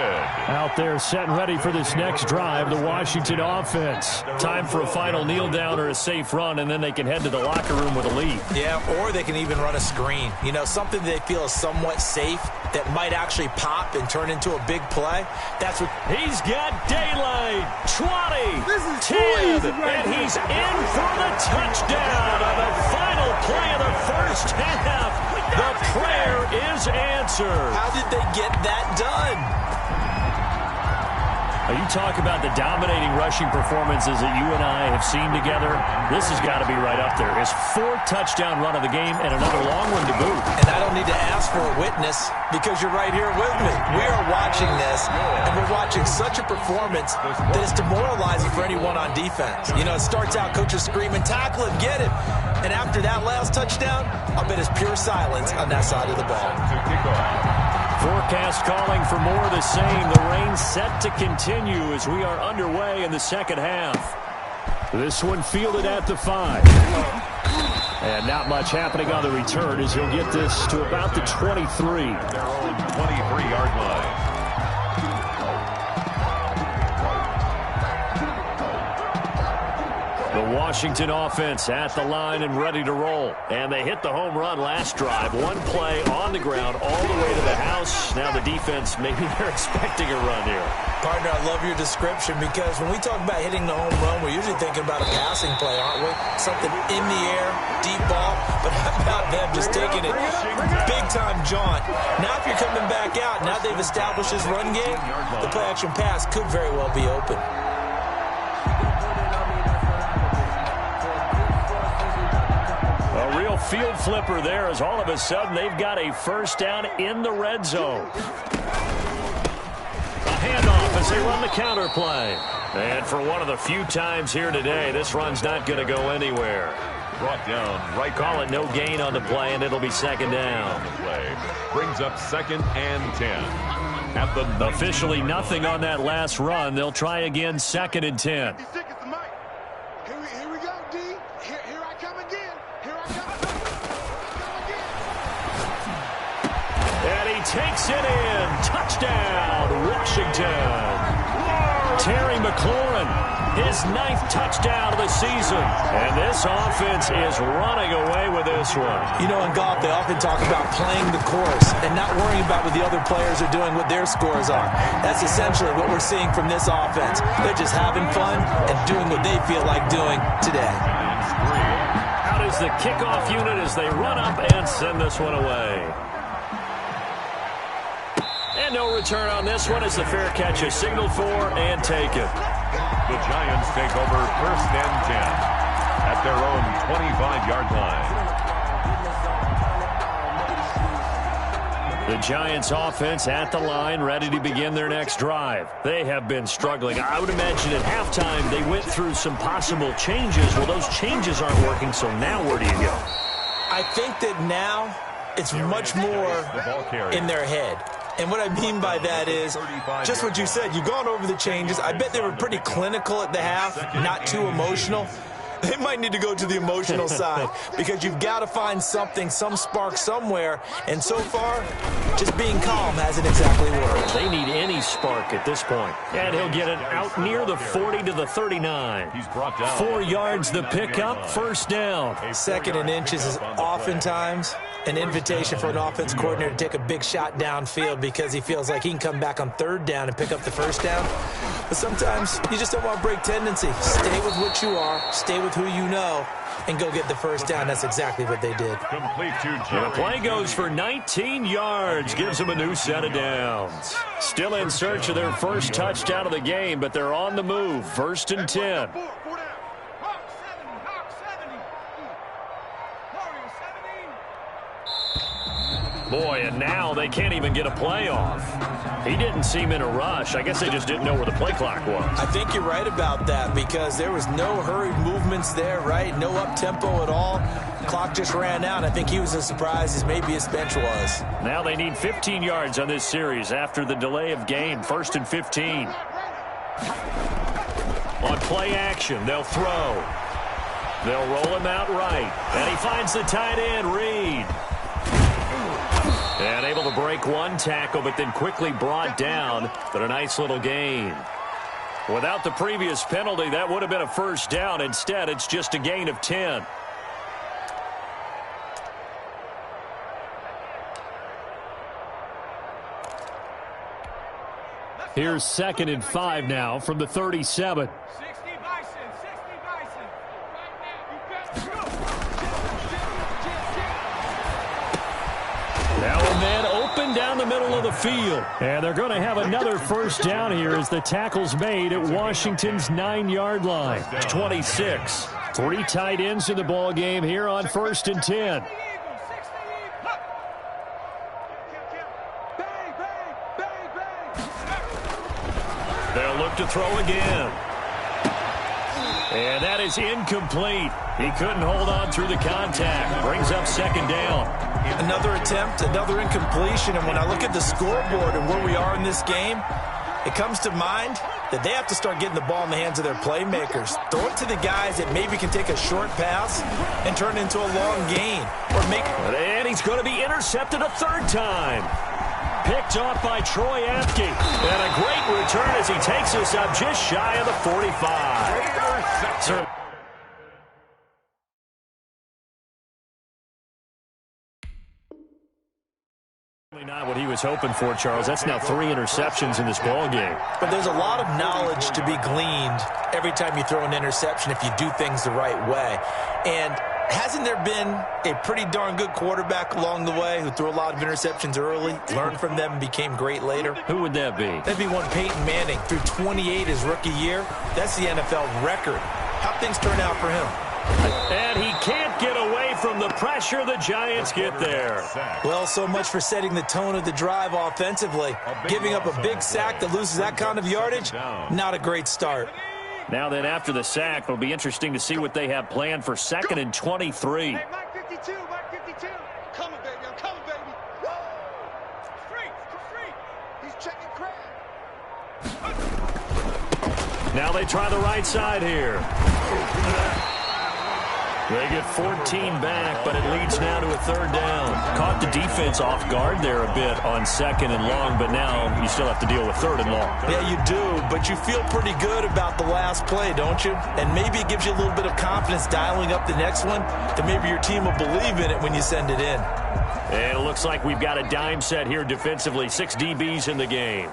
S8: Out there set and ready for this next drive, the Washington offense. Time for a final kneel down or a safe run, and then they can head to the locker room with a lead.
S10: Yeah, or they can even run a screen. You know, something they feel is somewhat safe that might actually pop and turn into a big play. That's what
S8: he's got. Daylight. 20, 10, and he's in for the touchdown on the final play of the first half. The prayer is answered.
S10: How did they get that done?
S8: You talk about the dominating rushing performances that you and I have seen together. This has got to be right up there. His 4th touchdown run of the game and another long one to boot.
S10: And I don't need to ask for a witness because you're right here with me. We are watching this, and we're watching such a performance that is demoralizing for anyone on defense. You know, it starts out coaches screaming, tackle him, get him. And after that last touchdown, I'll bet it's pure silence on that side of the ball.
S8: Forecast calling for more of the same. The rain set to continue as we are underway in the second half. This one fielded at the 5. And not much happening on the return as he'll get this to about the 23.
S9: Their own 23-yard line.
S8: The Washington offense at the line and ready to roll. And they hit the home run last drive. One play on the ground all the way to the house. Now the defense, maybe they're expecting a run here.
S10: Partner, I love your description because when we talk about hitting the home run, we're usually thinking about a passing play, aren't we? Something in the air, deep ball. But how about them just taking it big-time jaunt? Now if you're coming back out, now they've established his run game, the play-action pass could very well be open.
S8: Field flipper there as all of a sudden they've got a first down in the red zone. A handoff as they run the counter play. And for one of the few times here today, this run's not going to go anywhere.
S9: Brought down right.
S8: Call it no gain on the play, and it'll be second down.
S9: Play brings up 2nd and 10. At the
S8: officially nothing on that last run. They'll try again, 2nd and 10.
S11: Here we go, D. Here I come again. Here I come.
S8: And he takes it in. Touchdown, Washington. Terry McLaurin, his 9th touchdown of the season. And this offense is running away with this one.
S10: You know, in golf, they often talk about playing the course and not worrying about what the other players are doing, what their scores are. That's essentially what we're seeing from this offense. They're just having fun and doing what they feel like doing today.
S8: Out is the kickoff unit as they run up and send this one away. And no return on this one as the fair catch is signaled for and taken.
S9: The Giants take over 1st and 10 at their own 25-yard line.
S8: The Giants offense at the line, ready to begin their next drive. They have been struggling. I would imagine at halftime they went through some possible changes. Well, those changes aren't working, so now where do you go?
S10: I think that now it's much more in their head. And what I mean by that is just what you said. You've gone over the changes. I bet they were pretty clinical at the half, not too emotional. They might need to go to the emotional side because you've got to find something, some spark somewhere. And so far, just being calm hasn't exactly worked.
S8: They need any spark at this point. And he'll get it out near the 40 to the 39.
S9: He's brought down
S8: 4 yards the pickup, first down.
S10: 2nd and inches is oftentimes an invitation for an offense coordinator to take a big shot downfield because he feels like he can come back on 3rd down and pick up the first down. But sometimes you just don't want to break tendency. Stay with what you are, stay with who you know, and go get the first down. That's exactly what they did.
S9: complete to Jerry.
S8: The play goes for 19 yards, gives them a new set of downs. Still in search of their first touchdown of the game, but they're on the move. 1st and 10. Boy, and now they can't even get a play off. He didn't seem in a rush. I guess they just didn't know where the play clock was.
S10: I think you're right about that because there was no hurried movements there, right? No up-tempo at all. Clock just ran out. I think he was as surprised as maybe his bench was.
S8: Now they need 15 yards on this series after the delay of game. 1st and 15. On play action, they'll throw. They'll roll him out right. And he finds the tight end, Reed. And able to break one tackle, but then quickly brought down. But a nice little gain. Without the previous penalty, that would have been a first down. Instead, it's just a gain of 10. Here's 2nd and 5 now from the 37. Now a man open down the middle of the field. And they're going to have another first down here as the tackle's made at Washington's 9-yard line. 26. 3 tight ends in the ball game here on 1st and 10. They'll look to throw again. And that is incomplete. He couldn't hold on through the contact. Brings up 2nd down.
S10: Another attempt, another incompletion. And when I look at the scoreboard and where we are in this game, it comes to mind that they have to start getting the ball in the hands of their playmakers. Throw it to the guys that maybe can take a short pass and turn it into a long gain.
S8: And he's going to be intercepted a 3rd time. Picked off by Troy Apke. And a great return as he takes us up just shy of the 45. Not what he was hoping for, Charles. That's now 3 interceptions in this ball game.
S10: But there's a lot of knowledge to be gleaned every time you throw an interception if you do things the right way. And hasn't there been a pretty darn good quarterback along the way who threw a lot of interceptions early, learned from them, and became great later?
S8: Who would that be?
S10: That'd be one Peyton Manning. Threw 28 his rookie year. That's the NFL record. How'd things turn out for him?
S8: And he can't get away from the pressure the Giants get there.
S10: Well, so much for setting the tone of the drive offensively. Giving up a big sack that loses that kind of yardage, not a great start.
S8: Now then, after the sack, it'll be interesting to see what they have planned for 2nd and 23.
S11: Hey, Mike 52, Mike 52. I'm coming, baby, I'm coming, baby. Woo! Free. He's checking crab.
S8: Now they try the right side here. They get 14 back, but it leads now to a 3rd down. Caught the defense off guard there a bit on 2nd and long, but now you still have to deal with 3rd and long.
S10: Yeah, you do, but you feel pretty good about the last play, don't you? And maybe it gives you a little bit of confidence dialing up the next one that maybe your team will believe in it when you send it in.
S8: And it looks like we've got a dime set here defensively. 6 DBs in the game.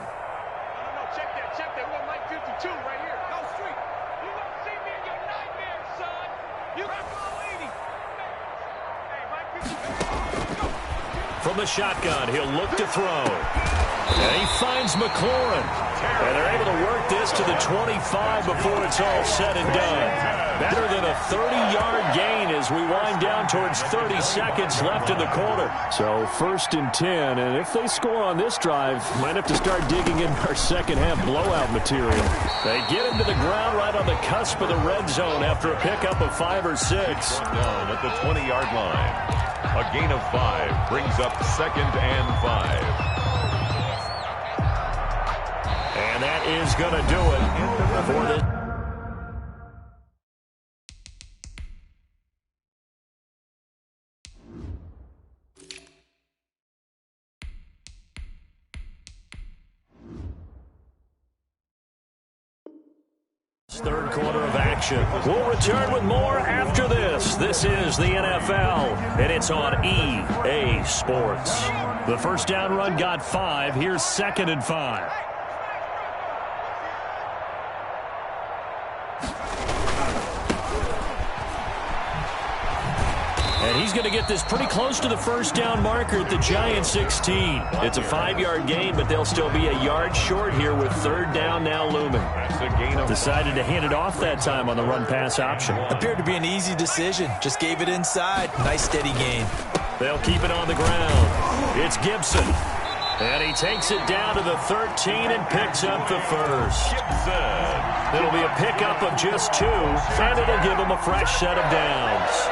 S11: Check that. We're Mike 52 right here. Go street. You won't see me in your nightmares, son. You got all 80. Hey, Mike 52.
S8: From the shotgun, he'll look to throw. And he finds McLaurin. And they're able to work this to the 25 before it's all said and done. Better than a 30-yard gain as we wind down towards 30 seconds left in the quarter. So 1st and 10, and if they score on this drive, might have to start digging in our second-half blowout material. They get him to the ground right on the cusp of the red zone after a pickup of 5 or 6.
S9: Down at the 20-yard line. A gain of 5 brings up 2nd and 5.
S8: And that is going to do it for the... Third quarter of action. We'll return with more after this. This is the NFL, and it's on EA Sports. The first down run got 5. Here's 2nd and 5. And he's going to get this pretty close to the first down marker at the Giants 16. It's a 5-yard gain, but they'll still be a yard short here with 3rd down now looming. Decided to hand it off that time on the run-pass option.
S10: Appeared to be an easy decision. Just gave it inside. Nice steady gain.
S8: They'll keep it on the ground. It's Gibson. And he takes it down to the 13 and picks up the first. It'll be a pickup of just 2, and it'll give him a fresh set of downs.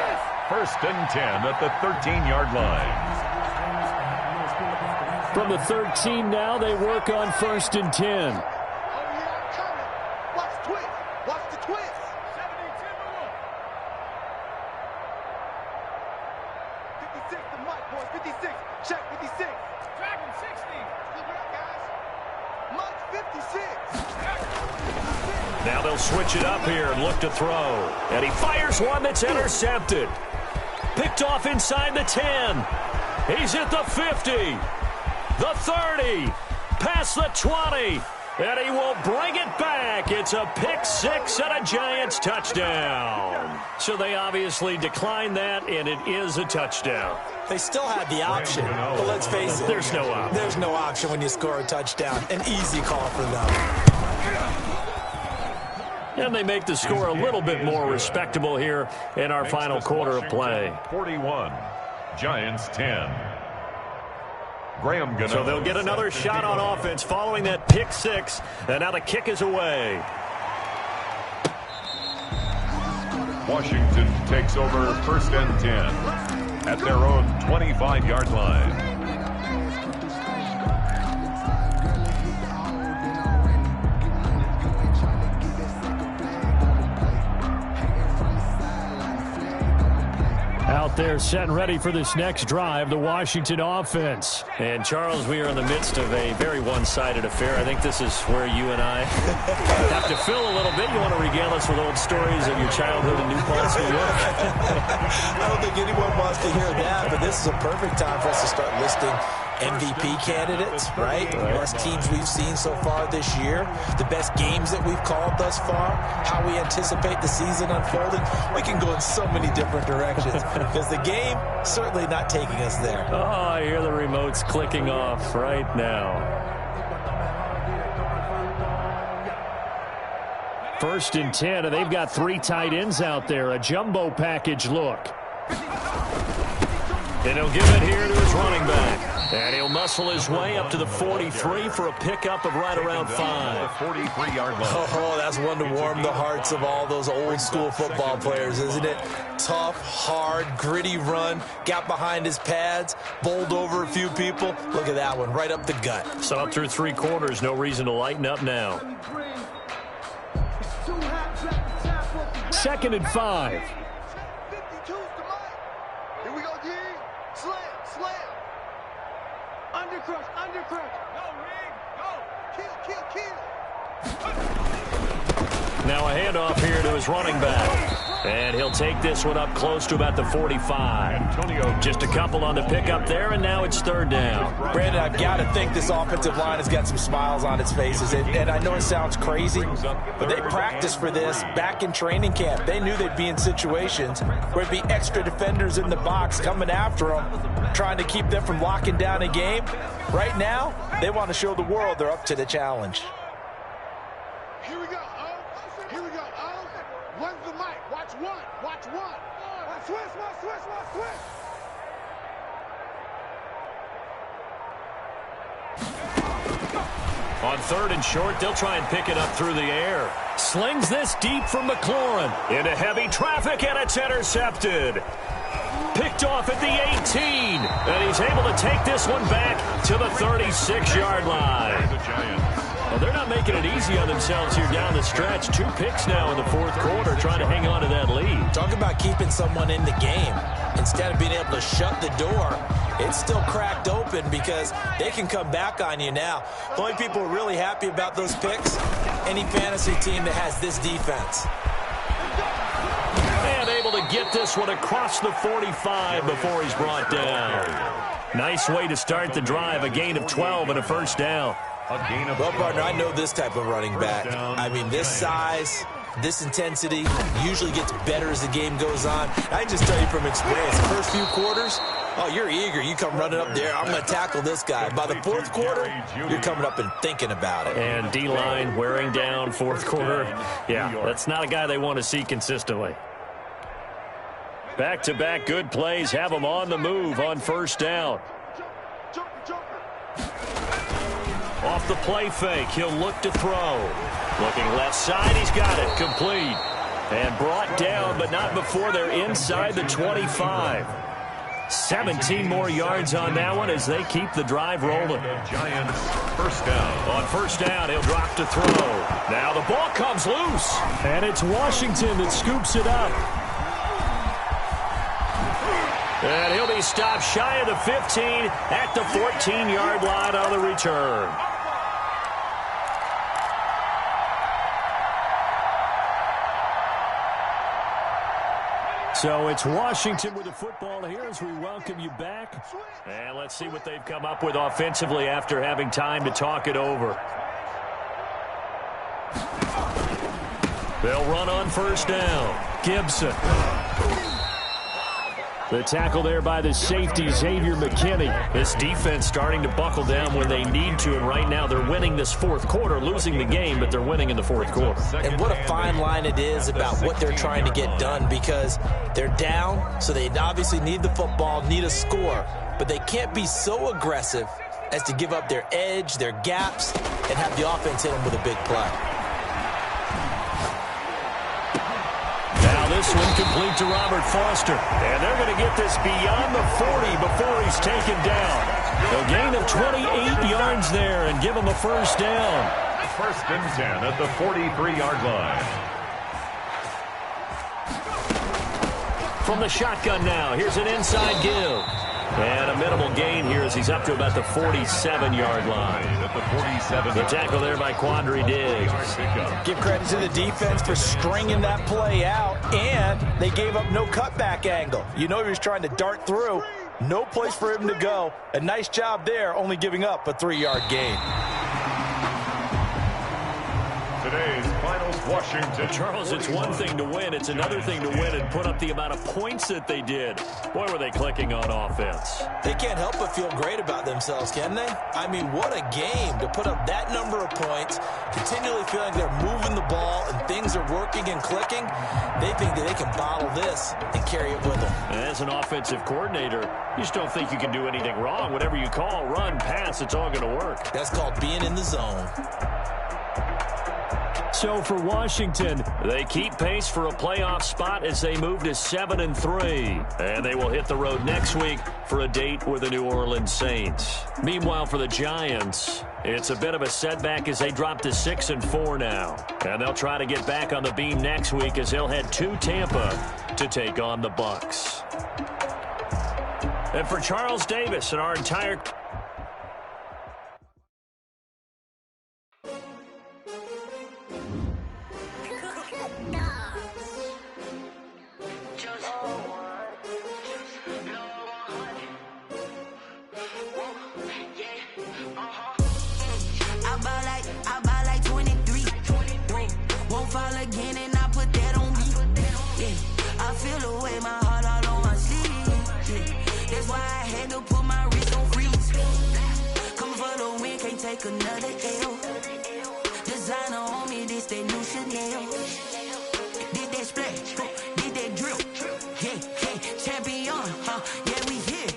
S9: 1st and 10 at the 13-yard line.
S8: From the 13 now, they work on 1st and 10.
S11: Watch the twist. Watch the twist. 56 to Mike, boys. 56. Check 56. Dragon 60. Good work, guys. Mike 56.
S8: Now they'll switch it up here and look to throw. And he fires one that's intercepted. Picked off inside the 10. He's at the 50. The 30. Past the 20. And he will bring it back. It's a pick 6 and a Giants touchdown. So they obviously declined that, and it is a touchdown.
S10: They still had the option, but let's face it.
S8: There's no option.
S10: There's no option when you score a touchdown. An easy call for them.
S8: And they make the score a little bit more respectable here in our final quarter of play.
S9: 41, Giants 10. Graham Gano.
S8: So they'll get another shot on offense following that pick 6, and now the kick is away.
S9: Washington takes over 1st and 10 at their own 25-yard line.
S8: Out there set and ready for this next drive, the Washington offense. And Charles, we are in the midst of a very one-sided affair. I think this is where you and I have to fill a little bit. You want to regale us with old stories of your childhood in New Paltz, New York?
S10: I don't think anyone wants to hear that, but this is a perfect time for us to start listing MVP candidates, right? The best teams we've seen so far this year, the best games that we've called thus far, how we anticipate the season unfolding. We can go in so many different directions because the game certainly not taking us there.
S8: Oh, I hear the remotes clicking off right now. 1st and 10, and they've got 3 tight ends out there. A jumbo package look. And he'll give it here to his running back. And he'll muscle his way up to the 43 for a pickup of right around 5.
S9: 43-yard line.
S10: Oh, that's one to warm the hearts of all those old school football players, isn't it? Tough, hard, gritty run. Got behind his pads, bowled over a few people. Look at that one, right up the gut.
S8: So up through 3 quarters, no reason to lighten up now. 2nd and 5.
S11: Here we go, D. Slam, slam. Undercrush, undercrush. Go, Ring, go. Kill, kill, kill.
S8: Now a handoff here to his running back. And he'll take this one up close to about the 45. Just a couple on the pickup there, and now it's 3rd down.
S10: Brandon, I've got to think this offensive line has got some smiles on its faces. And I know it sounds crazy, but they practiced for this back in training camp. They knew they'd be in situations where there'd be extra defenders in the box coming after them, trying to keep them from locking down a game. Right now, they want to show the world they're up to the challenge.
S11: Here we go, oh. Here we go, oh. One's the mic. Watch one. Watch one. Switch.
S8: On 3rd and short, they'll try and pick it up through the air. Slings this deep from McLaurin. Into heavy traffic, and it's intercepted. Picked off at the 18. And he's able to take this one back to the 36-yard line. Well, they're not making it easy on themselves here down the stretch. 2 picks now in the 4th quarter, trying to hang on to that lead.
S10: Talk about keeping someone in the game. Instead of being able to shut the door, it's still cracked open because they can come back on you now. The only people who are really happy about those picks, any fantasy team that has this defense.
S8: And able to get this one across the 45 before he's brought down. Nice way to start the drive, a gain of 12 and a first down.
S10: Well, partner, I know this type of running back. I mean, this size, this intensity usually gets better as the game goes on. I can just tell you from experience, the first few quarters, oh, you're eager. You come running up there, I'm going to tackle this guy. By the fourth quarter, you're coming up and thinking about it.
S8: And D-line wearing down fourth quarter. Yeah, that's not a guy they want to see consistently. Back-to-back good plays have him on the move on first down. Off the play fake, he'll look to throw. Looking left side, he's got it. Complete. And brought down, but not before they're inside the 25. 17 more yards on that one as they keep the drive rolling.
S9: Giants first down.
S8: On first down, he'll drop to throw. Now the ball comes loose. And it's Washington that scoops it up. And he'll be stopped shy of the 15 at the 14-yard line on the return. So it's Washington with the football here as we welcome you back. And let's see what they've come up with offensively after having time to talk it over. They'll run on first down. Gibson. The tackle there by the safety, Xavier McKinney. This defense starting to buckle down when they need to, and right now they're winning this fourth quarter, losing the game, but they're winning in the fourth quarter.
S10: And what a fine line it is about what they're trying to get done, because they're down, so they obviously need the football, need a score, but they can't be so aggressive as to give up their edge, their gaps, and have the offense hit them with a big play.
S8: This one complete to Robert Foster. And they're going to get this beyond the 40 before he's taken down. A gain of 28 yards there and give him a first down.
S9: First and 10 at the 43-yard line.
S8: From the shotgun now, here's an inside give. And a minimal gain here as he's up to about the 47-yard line.
S9: At the 47.
S8: The tackle there by Quandre Diggs.
S10: Give credit to the defense for stringing that play out, and they gave up no cutback angle. You know he was trying to dart through. No place for him to go. A nice job there, only giving up a 3-yard gain.
S9: Today's finals, Washington.
S8: Charles, it's one thing to win. It's another thing to win and put up the amount of points that they did. Boy, were they clicking on offense.
S10: They can't help but feel great about themselves, can they? I mean, what a game to put up that number of points, continually feeling they're moving the ball and things are working and clicking. They think that they can bottle this and carry it with them.
S8: And as an offensive coordinator, you just don't think you can do anything wrong. Whatever you call, run, pass, it's all going to work.
S10: That's called being in the zone.
S8: So for Washington, they keep pace for a playoff spot as they move to 7-3. And they will hit the road next week for a date with the New Orleans Saints. Meanwhile, for the Giants, it's a bit of a setback as they drop to 6-4 now. And they'll try to get back on the beam next week as they'll head to Tampa to take on the Bucs. And for Charles Davis and our entire...
S7: Another L. Designer on me, this that new Chanel. Did that splash, did that drill. Yeah, champion, yeah, we here.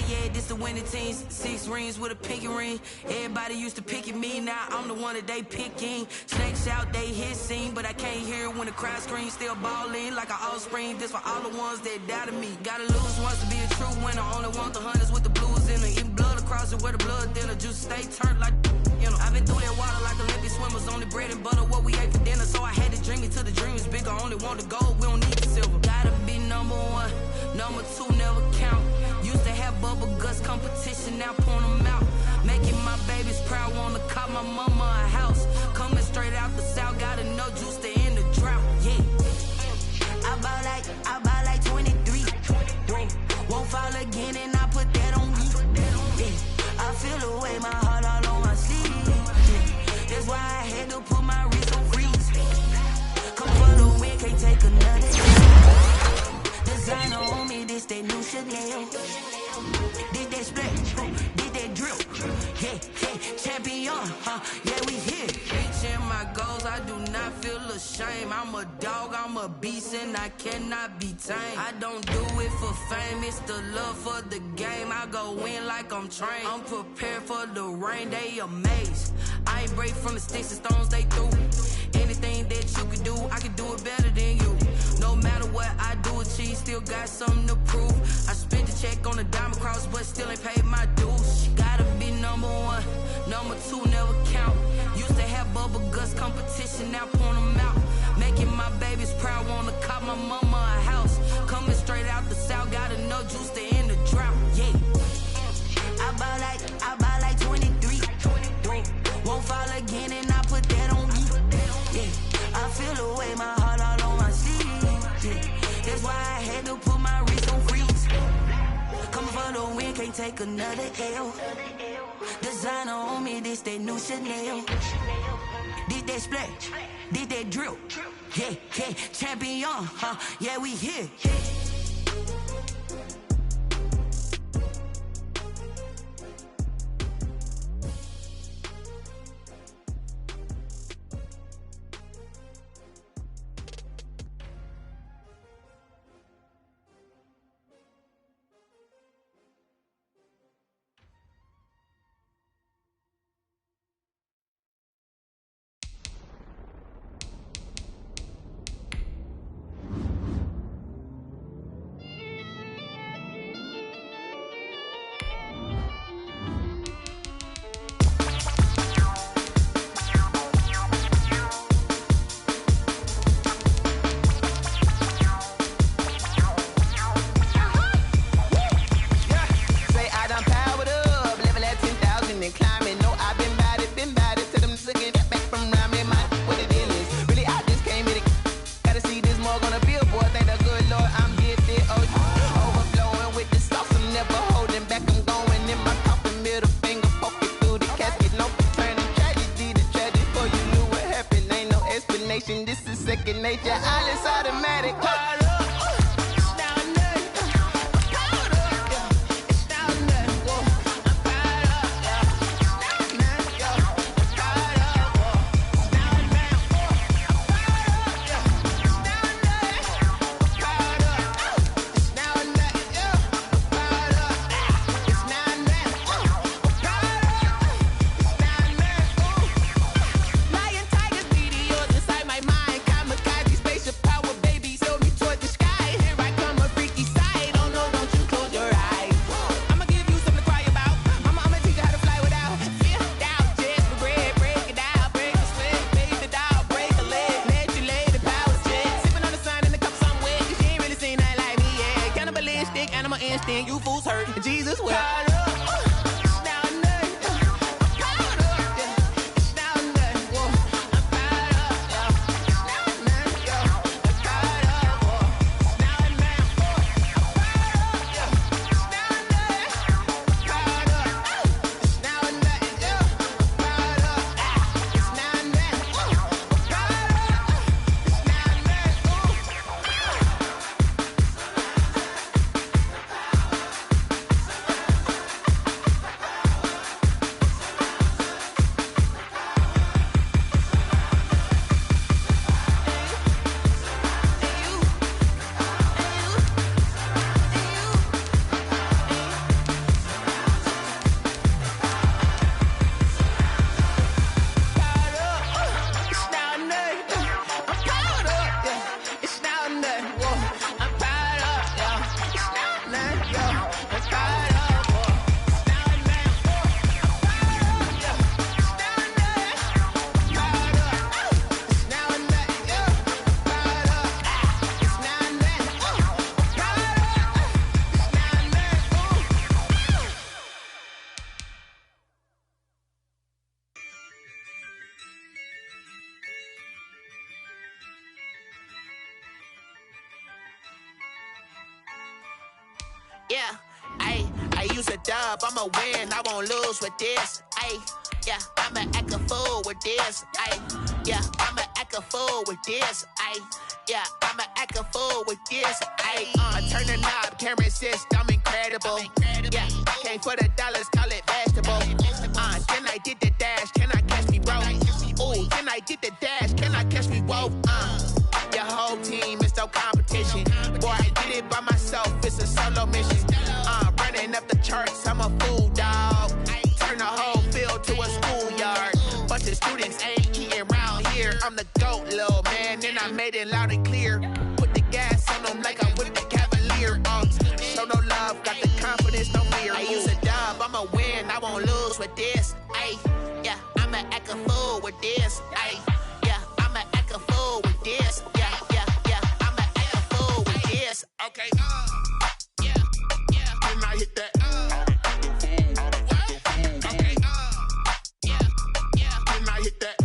S7: Yeah, this the winning teams. 6 rings with a pinky ring. Everybody used to pick at me, now I'm the one that they picking. Snakes out, they hit scene, but I can't hear when the crowd screams. Still ballin' like an offspring. This for all the ones that doubted me. Gotta lose once to be a true winner. Only want the hunters with the blues in them. Even blood across it where the blood dinner. Just stay turned like... You know, I've been through that water like Olympic swimmers. Only bread and butter, what we ate for dinner. So I had to dream it till the dream is bigger. Only want the gold, we don't need the silver. Gotta be number 1, number 2 never count. Used to have bubble guts competition, now point them out. Making my babies proud, wanna cop my mama a house. Coming straight out the south. Yeah, we here. Reaching my goals, I do not feel ashamed. I'm a dog, I'm a beast, and I cannot be tamed. I don't do it for fame, it's the love for the game. I go in like I'm trained. I'm prepared for the rain, they amazed. I ain't break from the sticks and stones they threw. Anything that you can do, I can do it better than you. No matter what I do, achieve, still got something to prove. I spent the check on the diamond cross, but still ain't paid my dues. Gotta be number one, number two never count. Used to have bubble guts competition, now point them out. Making my babies proud, wanna cop my mama a house. Coming straight out the south, got enough juice to end the drought. Yeah, I buy like 23. Won't fall again, and I put that on me. Yeah, I feel the way, my heart all on my sleeve. Yeah, that's why I had to put my wrist on freeze. Coming for the win, can't take another L. Designer on me, this that new Chanel. Did that splash, did that drill. Yeah, yeah, champion, yeah, we here.
S12: This is second nature, all is automatic. You fools hurt. Jesus will. Yeah, I use a dub, I'ma win, I won't lose with this. Yeah, I'ma act a fool with this. Yeah, I'ma act a fool with this. Yeah, I'ma act a fool with this. I turn the knob, can't resist, I'm incredible. Yeah, came for the dollars, call it vegetable. Then I did the dash, can I catch get the dash, can I catch me both? Your whole team is no competition. Boy, I did it by myself, it's a solo mission. Running up the charts, I'm a fool, dog. Turn the whole field to a schoolyard. Bunch of students ain't eating round here. I'm the GOAT, little man, and I made it loud and clear. Put the gas on them like I'm with the Cavalier. Show no love, got the confidence, no fear. I use a dub, I'ma win, I won't lose with this. Ay, yeah, I'ma act a fool with this. Ay, yeah, I'ma act a fool with this. Yeah, yeah, yeah, I'ma act a fool with this. Okay, yeah, yeah, then I hit that. Okay, yeah, yeah, then I hit that.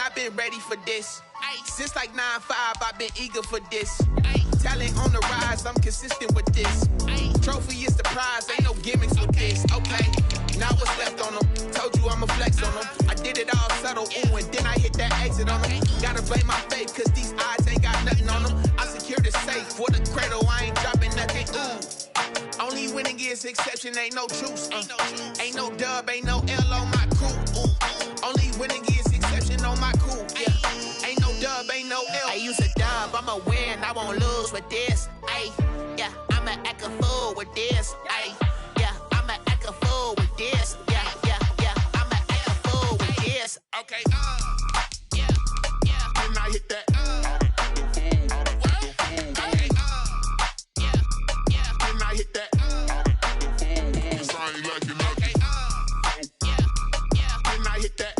S12: I've been ready for this. Since like 9-5, I've been eager for this. Talent on the rise, I'm consistent with this. Trophy is the prize, ain't no gimmicks with this. Okay, now what's left on them? Told you I'ma flex on them. I did it all subtle, ooh, and then I hit that exit on them. Gotta blame my faith, cause these eyes ain't got nothing on them. I secured the safe for the cradle, I ain't dropping nothing, ooh. Only winning is exception, ain't no truce. Ain't no dub, ain't no L on my crew, ooh. Only winning is exception on my cool, yeah. Ain't no dub, ain't no L. I use a dub, I'ma win, I won't lose with this. Ay, yeah, I'ma act a fool with this. Ay, yeah, I'ma act a fool with this. Yeah, yeah, yeah, I'ma act a fool with this. Okay, yeah, yeah, then I hit that. Okay, yeah, yeah, then I hit that. Cause I ain't like it. Okay, yeah, yeah, then I hit that.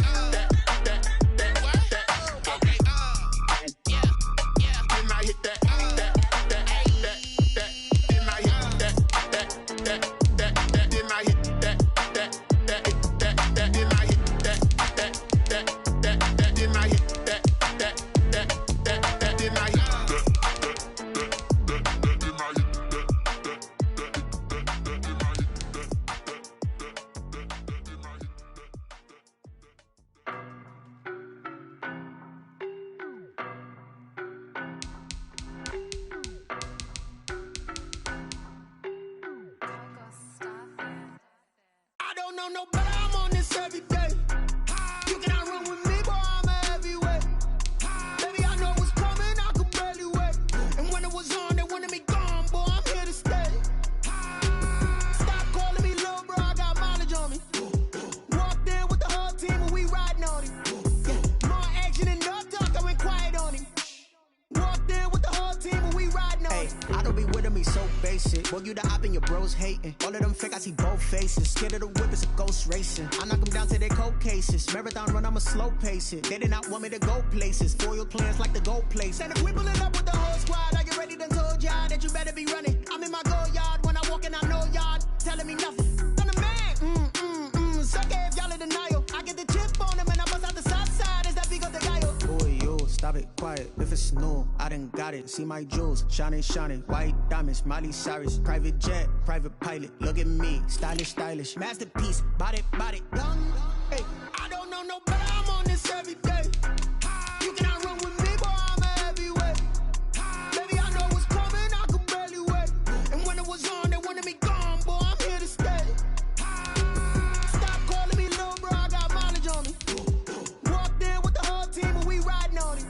S12: Boy, you the op and your bros hating. All of them fake, I see both faces. Scared of the whip, it's a ghost racing. I knock them down to their cold cases. Marathon run, I'ma slow pace it. They did not want me to go places. Foil plans like the gold place. And if we pulling up with the whole squad, are you ready? Done told y'all that you better be running. I'm in my go yard when I walk in, I know y'all telling me nothing. I'm the man. Suck it if y'all in denial. I get the chip on them and I bust out the south side. Is that big of the guy? Boy, yo, stop it, quiet. If it's new, I done got it. See my jewels, shining, shining. White diamonds, Miley Cyrus. Private jet, private pilot. Look at me, stylish, stylish. Masterpiece, body, young. Hey, I don't know no better. I'm on this every day. You cannot run with me, boy. I'm a heavyweight. Baby, I know what's coming. I could barely wait. And when it was on, they wanted me gone, boy. I'm here to stay. Stop calling me little bro. I got mileage on me. Walked in with the whole team, and we riding on him.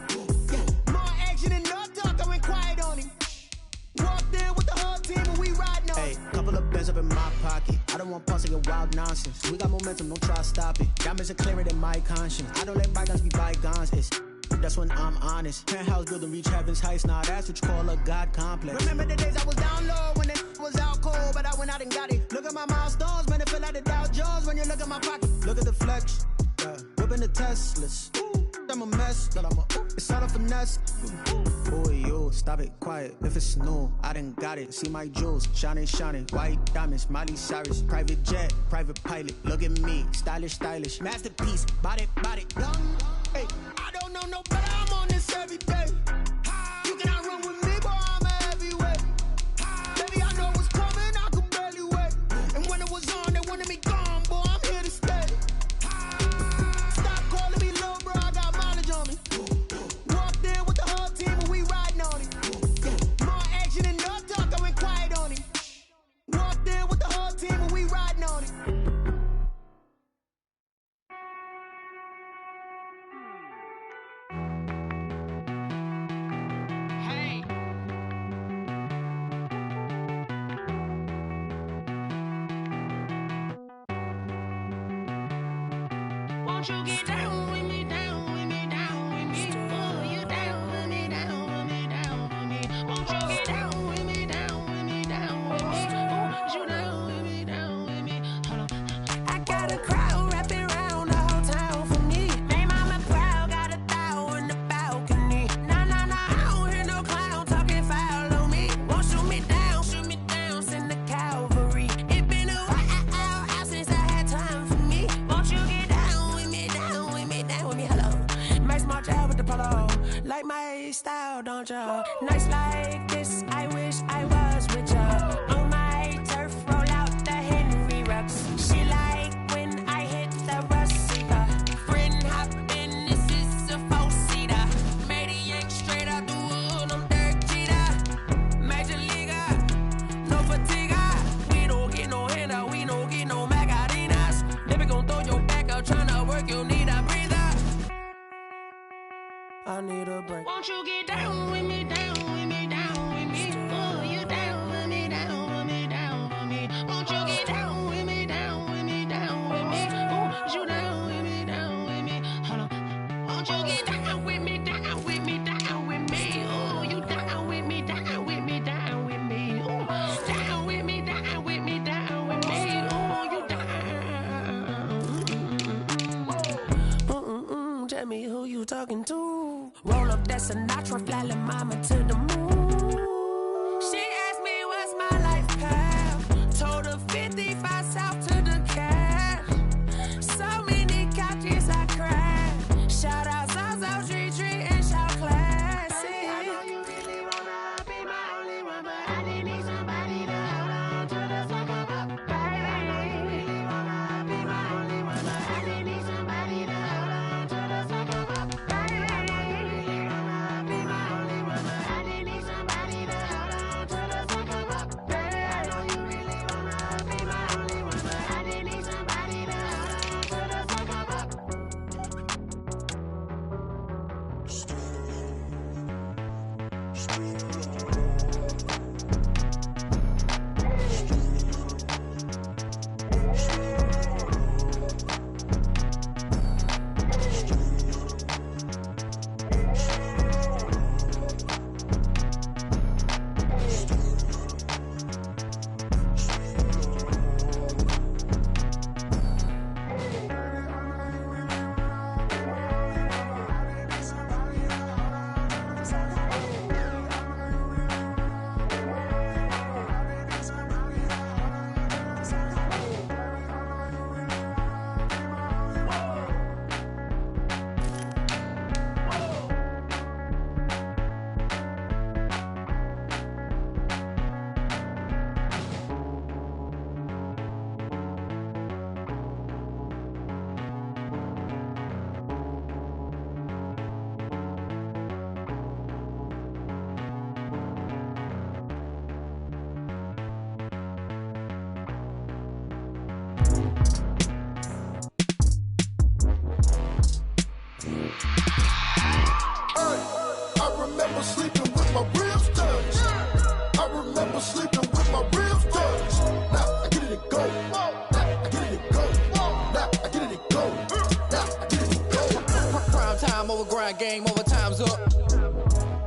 S12: Yeah, more action and no talk. I went quiet on him. Walked in with the whole team, and we riding on him. Hey, couple of bands up in my pocket. I don't want pulse your wild nonsense. We got momentum, don't try to stop it. Diamonds are clearer than my conscience. I don't let bygones be bygones. It's that's when I'm honest. Penthouse building reach heaven's heights. Nah, that's what you call a God complex. Remember the days I was down low when it was out cold, but I went out and got it. Look at my milestones, man, it feel like the Dow Jones when you look at my pocket. Look at the flex, yeah. Whipping the Teslas. Ooh, I'm a mess, but it's all a finesse. Boy, yo, stop it, quiet. If it's new, I done got it. See my jewels, shining, shining. White diamonds, Miley Cyrus. Private jet, private pilot. Look at me, stylish, stylish. Masterpiece, body, young. Hey, I don't know no better. I'm on this every day. You cannot run with me, boy. I'm a heavyweight. Baby, I know what's coming. I could barely wait. And when it was on, they wanted me gone, boy. I'm here to stay. Stop calling me little bro. I got mileage on me.
S7: Won't you get down with me, down with me, down with me? Oh, you down with me, down with me, down with me. Won't you get down with me, down with me, down with me? Oh, you down with me, down with me? Hold on. I got a crowd wrapping around the whole town for me. May mama proud, got a thou in the balcony. Nah, nah, nah, I don't hear no clown talking foul on me. Won't shoot me down, send the cavalry. It been a while since I had time for me. Won't you get down with me, down with me, down with me? Hello. Nice smart job with the polo. Like my style, don't ya? Nice like this, I wish I was with ya. On my turf, roll out the Henry Rux. She like when I hit the Russica. Friend hop in, this is a four-seater. Made a yank straight out the wood, I'm Derek Jeter. Major leaguer, no fatigue. We don't get no handout, we don't get no Macarinas. Baby gon' throw your back out, tryna work, you need a breather. I need a break. Won't you get down with me, down with me, down with me? Oh, you down with me, down with me, down with me? Won't you get down with me, down with me, down with me? Oh, you down with me, down with me? Hold on. Won't you get down with me, down with me, down with me? Oh, you down with me, down with me, down with me? Oh, down with me, down with me, down with me? Oh, you down. Tell me who you talking to. Roll up that Sinatra, fly la mama to the moon. She asked me what's my life path. Told her 55 south to the cash. So many couches I crashed. Shout out Zaza, Tree Tree, and shout classic. I know you really wanna be my only one, but I didn't need somebody to hold on to the sucker up. Baby, I know you really wanna be my only one, but I didn't need somebody to hold on to the sucker up. Baby, I know you really wanna be my only one, but I didn't need somebody to hold on to the sucker up. Baby, I know you really wanna be my only one, but I didn't need somebody to hold on to the sucker up.
S4: I remember sleeping with my ribs touched. I remember sleeping with my ribs touched. Now I get it and go. Now I get it and go. Now I get it and go. Now I get it and go.
S13: Prime time over grind game, over time's up.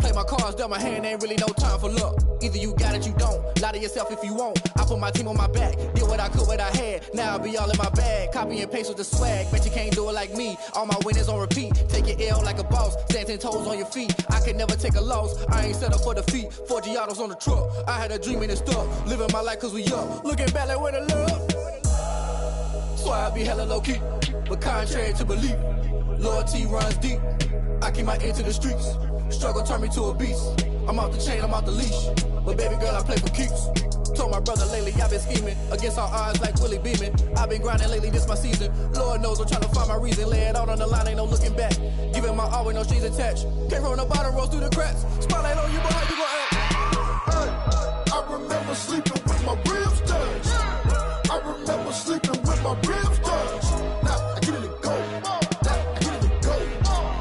S13: Play my cards, dealt my hand, ain't really no time for luck. Either you got it, you don't. Lie to yourself if you won't. I put my team on my back, did what I could, what I had. Now I be all in my bag, copy and paste with the swag. Bet you can't do it like me. All my winners on repeat. Take your L like a boss, stand 10 toes on your feet. I can never take a loss. I ain't set up for defeat. 4 Giottos on the truck. I had a dream and it's stuck. Living my life cause we up. Looking back like where the love. So I be hella low key, but contrary to belief, loyalty runs deep. I keep my ear to the streets. Struggle turned me to a beast. I'm off the chain, I'm off the leash. But baby girl, I play for keeps. Told my brother lately, I've been scheming against all odds like Willie Beeman. I've been grinding lately, this my season. Lord knows I'm trying to find my reason. Lay it out on the line, ain't no looking back. Giving my all with no strings attached. Came from the bottom, rose through the cracks. Spotlight on you, but how you gon' act?
S4: Hey, I remember sleeping with my ribs touched. I remember sleeping with my ribs touched. Now I get it and go. Now I get it and go.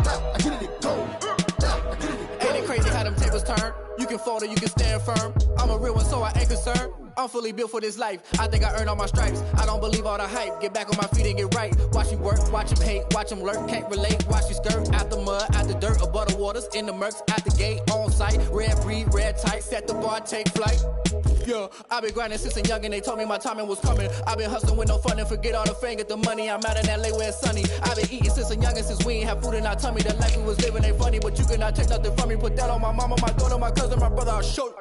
S4: Now I get it and go. Now I get it and go.
S13: Ain't it crazy how them tables turn? You can fold or you can stand firm. I'm a real one, so I ain't concerned. I'm fully built for this life. I think I earned all my stripes. I don't believe all the hype. Get back on my feet and get right. Watch you work, watch him hate, watch him lurk. Can't relate, watch you skirt. Out the mud, out the dirt, above the waters, in the murks, out the gate, on site. Red breed, red tight, set the bar, take flight. Yeah, I've been grinding since a young and they told me my timing was coming. I've been hustling with no fun and forget all the fame, get the money. I'm out in LA where it's sunny. I've been eating since a young and since we ain't have food in our tummy. The life we was living ain't funny, but you cannot take nothing from me. Put that on my mama, my daughter, my cousin, my brother, I'll show you.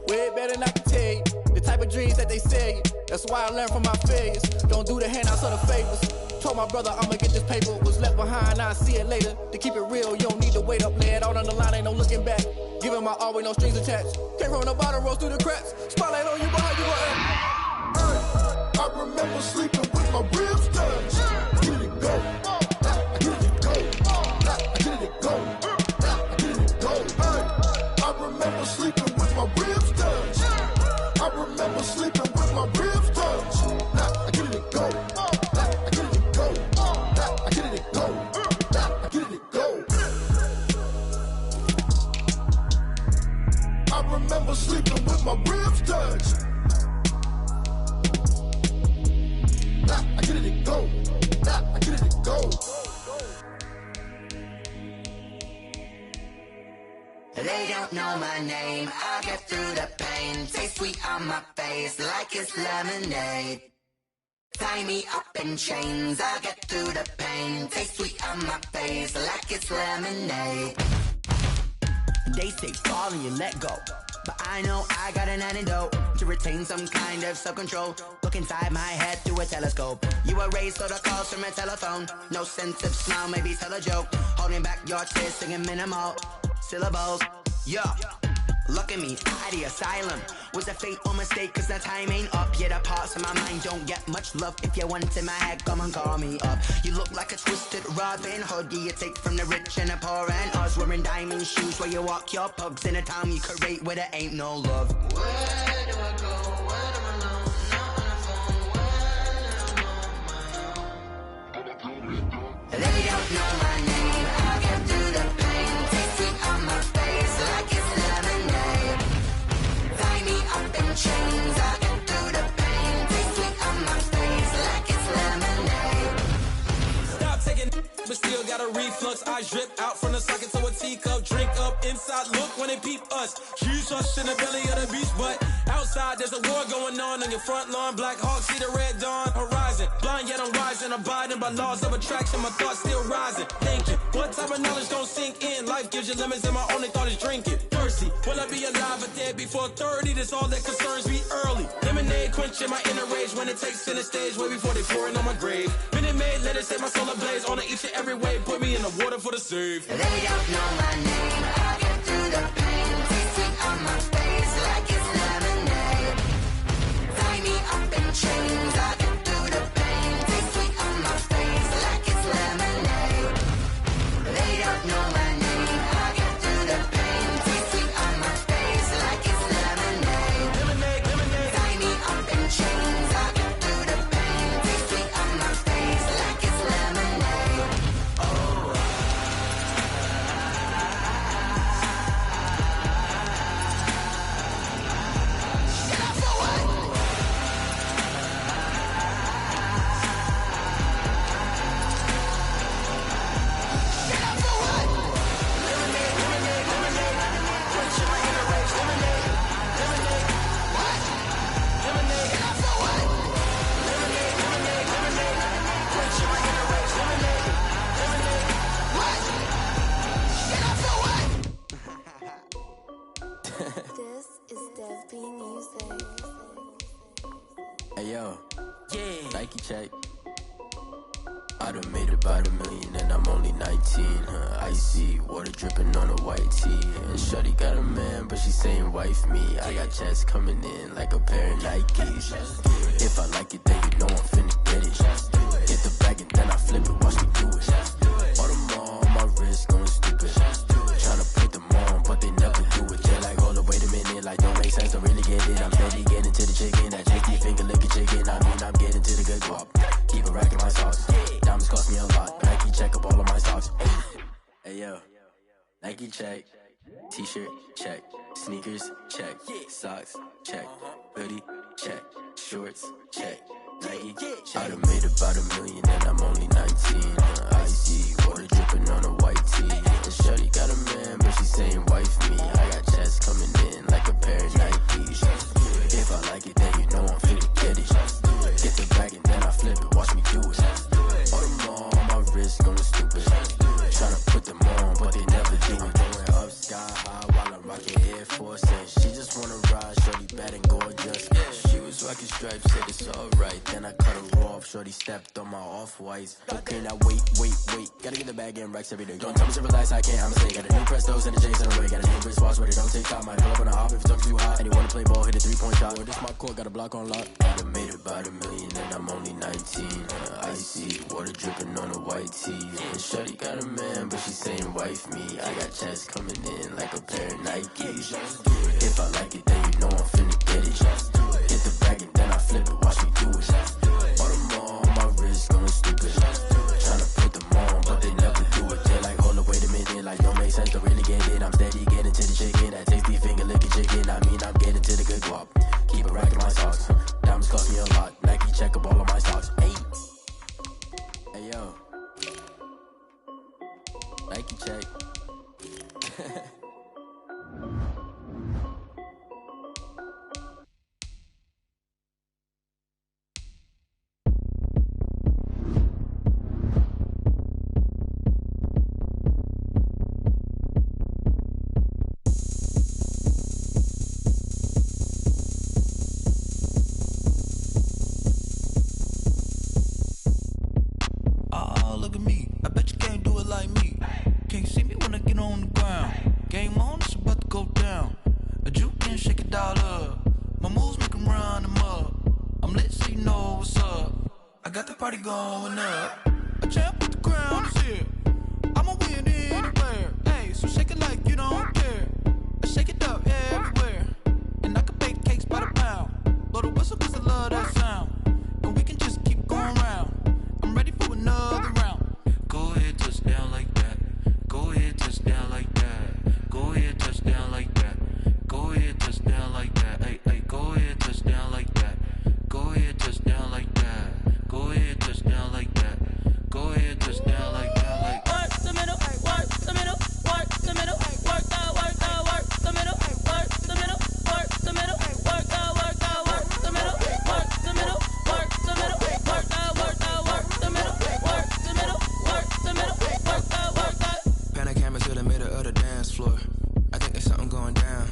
S13: Way better than I can tell you. The type of dreams that they sell you. That's why I learned from my failures. Don't do the handouts or the favors. Told my brother I'ma get this paper. Was left behind, I'll see it later. To keep it real, you don't need to wait up. Lay it out on the line, ain't no looking back. Giving my all with no strings attached. Came from the bottom, rose through the cracks. Spotlight on you, but how you gonna act?
S4: I remember sleeping with my ribs touched. Get it go. I get it go. I get it go. I get it go. I remember sleeping with my ribs touched. I remember sleeping with my ribs touched. I get it go. I get it go. I get it go. I get it go. I remember sleeping with my ribs touched. I get it go. I get it go.
S7: They don't know my name, I'll get through the pain. Taste sweet on my face like it's lemonade. Tie me up in chains, I'll get through the pain. Taste sweet on my face like it's lemonade. They say fall and you let go, but I know I got an antidote to retain some kind of self-control. Look inside my head through a telescope. You erase all the calls from a telephone. No sense of smile, maybe tell a joke. Holding back your tears, singing minimal syllables. Yeah, look at me, out the asylum. Was a fate or mistake, cause the time ain't up. Yet the parts of my mind don't get much love. If you want in my head, come and call me up. You look like a twisted Robin Hood. Do you take from the rich and the poor and us? Wearing diamond shoes where you walk your pugs in a town you create where there ain't no love. Where do I go? When I'm alone? Not on the phone. When I'm on my own. They don't know my name. I'll get through the pain. Taste sweet on my face like it's lemonade. Tie me up in chains. I'll get through the pain. Taste sweet on my face like it's lemonade.
S14: Stop taking but still got a reflux. I drip out from the socket to a teacup. Drink up inside, look when they peep us. Shoes us in the belly of the beach, but outside there's a war going on your front lawn. Black Hawk, see the red dawn horizon. Blind yet I'm rising, abiding by laws of attraction. My thoughts still rising. Thinking, what type of knowledge gon' sink in? Life gives you limits and my only thought is drinking. Thirsty, will I be alive or dead before 30? That's all that concerns me early. Lemonade quenching my inner rage when it takes center stage way before they pour it on my grave. Minute Maid, let it set my soul ablaze on each and every way. Put me in the water for the save.
S7: They don't know my name. I'll get through the pain. Taste sweet on my face like it's lemonade. Tie me up in chains. I'll get through the pain. Taste sweet on my face like it's lemonade. They don't know my name. I'll get through the pain. Taste sweet on my face like it's lemonade.
S14: Lemonade, lemonade.
S7: Tie me up in chains. I'll get through the pain. Taste sweet on my face like it's lemonade. Oh.
S15: This is Dev B Music.
S16: Hey yo, yeah. Nike check. I done made about $1 million and I'm only 19. Icy water dripping on a white tee. And shorty got a man, but she saying wife me. I got checks coming in like a pair of Nikes. If I like it, then you know I'm finna get it. Get the bag and then I flip it, watch me do it. All on my wrist going stupid. Tryna put them on, but they never do it. They're like, hold up, wait a minute, like don't make sense, don't really get it. I'm steady getting to the chicken, that chicky finger licking chicken. I mean, I'm getting to the good guap. Keep a rack in my socks. Diamonds cost me a lot. Nike check up all of my socks. Hey yo, Nike check. T-shirt, check. Sneakers, check. Socks, check. Hoodie, check. Shorts, check. Nike, I done made about $1 million and I'm only 19. Icy, water dripping on a white tee. And shorty got a man, but she saying wife me. I got checks coming in like a pair of Nikes. If I like it, then you know I'm finna get it. Get the bag and then I flip it, watch me do it. All them all on my wrist going stupid. Tryna put them on, but they never do it. Going up sky high while I'm rocking Air Force. And she just wanna ride, shorty bad and gorgeous. She was rocking stripes, said it's alright. Then I cut her off, shorty stepped on my off-whites. Okay, now wait. Gotta get the bag and racks every day. Don't tell me to relax, I can't, I'ma say. Got a new Prestos and a J's in a way. Got a new wristwatch, but it don't take time. Might pull up on a hop if it's talking too hot. And you wanna play ball, hit a 3-point shot. Or this my court, got a block on lock. I done made about $1 million and I'm only 19. Icy, water dripping on a white tee. And shorty got a man, but she saying wife me. I got checks coming in like a pair of Nikes. If I like it, then you know I'm finna get it. Get the bag and then I flip it, watch me do it. All them all on my wrist going stupid. Tryna put them on, but they never do it. They're like, hold up, wait a minute, like don't make sense to really get it. I'm steady getting to the chicken, that tasty finger licking chicken. I mean, I'm getting to the good guap. Keep it racking my socks. Diamonds cost me a lot. Nike check up all of my stocks. Hey yo, Nike check.
S17: Look at me, I bet you can't do it like me. Can't see me when I get on the ground. Game on, it's about to go down. A juke and shake it all up. My moves make them run them up. I'm lit so you know what's up. I got the party going up. A champ with the crown is here. I'ma win anywhere. Hey, so shake it like you don't care. I shake it up everywhere. And I can bake cakes by the pound. Blow the whistle cause I love that sound. And we can just keep going round. I'm ready for another round. Go ahead, touchdown like that. Go ahead, touchdown like that. Go ahead, touchdown like that. Go ahead, touchdown like that. Hey, go ahead, touchdown like that. Go ahead, touchdown like that. Go ahead, touchdown like that. Go ahead, touchdown like that. Like work the middle, work the middle, work the middle, work the middle, work the middle, work the middle, work the middle, work the middle, work the middle, work the middle, work the middle, work the middle, work the middle, work the. Panic camera to the middle of the dance floor. I think there's something going down.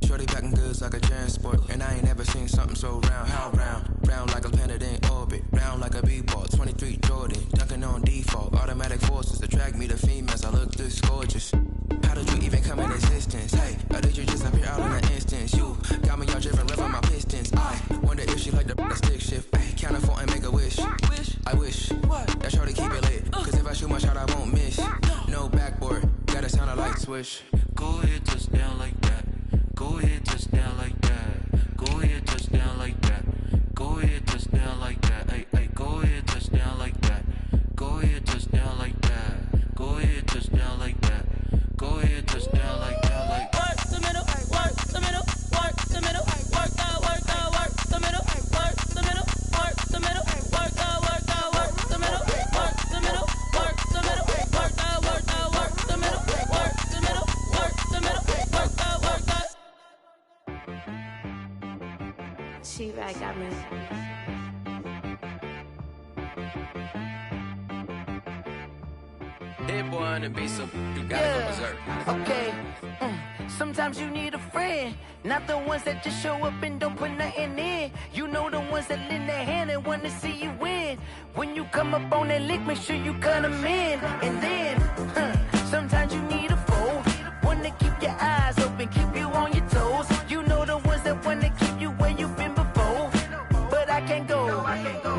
S17: Shorty packing goods like a transport, and I ain't never seen something so round. How round? Round like a planet in orbit, round like a b-ball. 23 Jordan, dunking on default. Automatic forces attract me to females. I look this gorgeous. How did you even come in existence? Hey, or did you just appear out in an instance? You got me all driven, revving my pistons. I wonder if she like the stick shift. Ay, count a 4 and make a wish. I wish that shorty keep it lit. Cause if I shoot my shot, I won't miss. No backboard, gotta sound a light switch. Go ahead, touchdown like that. Go ahead, touchdown like that. Go ahead, touchdown like that. Go ahead, touchdown like that. Hey, go ahead, touchdown like that. Go ahead, touchdown like that. Go ahead, touchdown like that. Go ahead, touchdown like that. Like work the middle, work the middle, work the middle, work the middle, work the middle, work the middle, work the middle, work the middle, work the middle, work the middle, work the middle, work the middle, work the middle, work the.
S15: She right got me.
S16: Hit boy on the beat, so you gotta go berserk.
S18: Okay. Sometimes you need a friend, not the ones that just show up and don't put nothing in. You know the ones that lend their hand and want to see you win. When you come up on that lick, make sure you cut them in. And then, sometimes you need a foe, one to keep your eyes open, keep you on your toes. You know the ones that want to keep you where you've been before. But I can't go,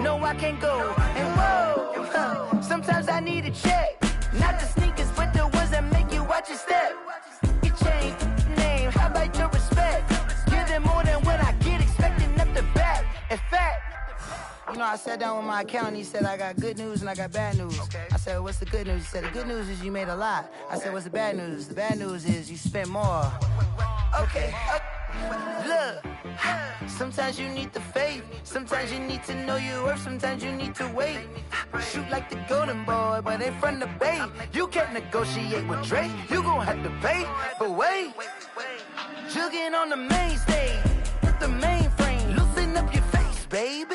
S18: no I can't go. And whoa, sometimes I need a check. Not the sneakers, but the ones that make you watch your step. You change name, how about your respect? Give them more than what I get, expecting up the back. In fact, you know I sat down with my accountant. He said, I got good news and I got bad news. Okay. I said, what's the good news? He said, the good news is you made a lot. I said, what's the bad news? The bad news is you spent more. Okay. Look, sometimes you need the faith. Sometimes you need to know your worth. Sometimes you need to wait. Shoot like the golden boy, but ain't from the bay. You can't negotiate with Drake. You gon' have to pay. But wait, jugging on the main stage with the mainframe. Loosen up your face, baby.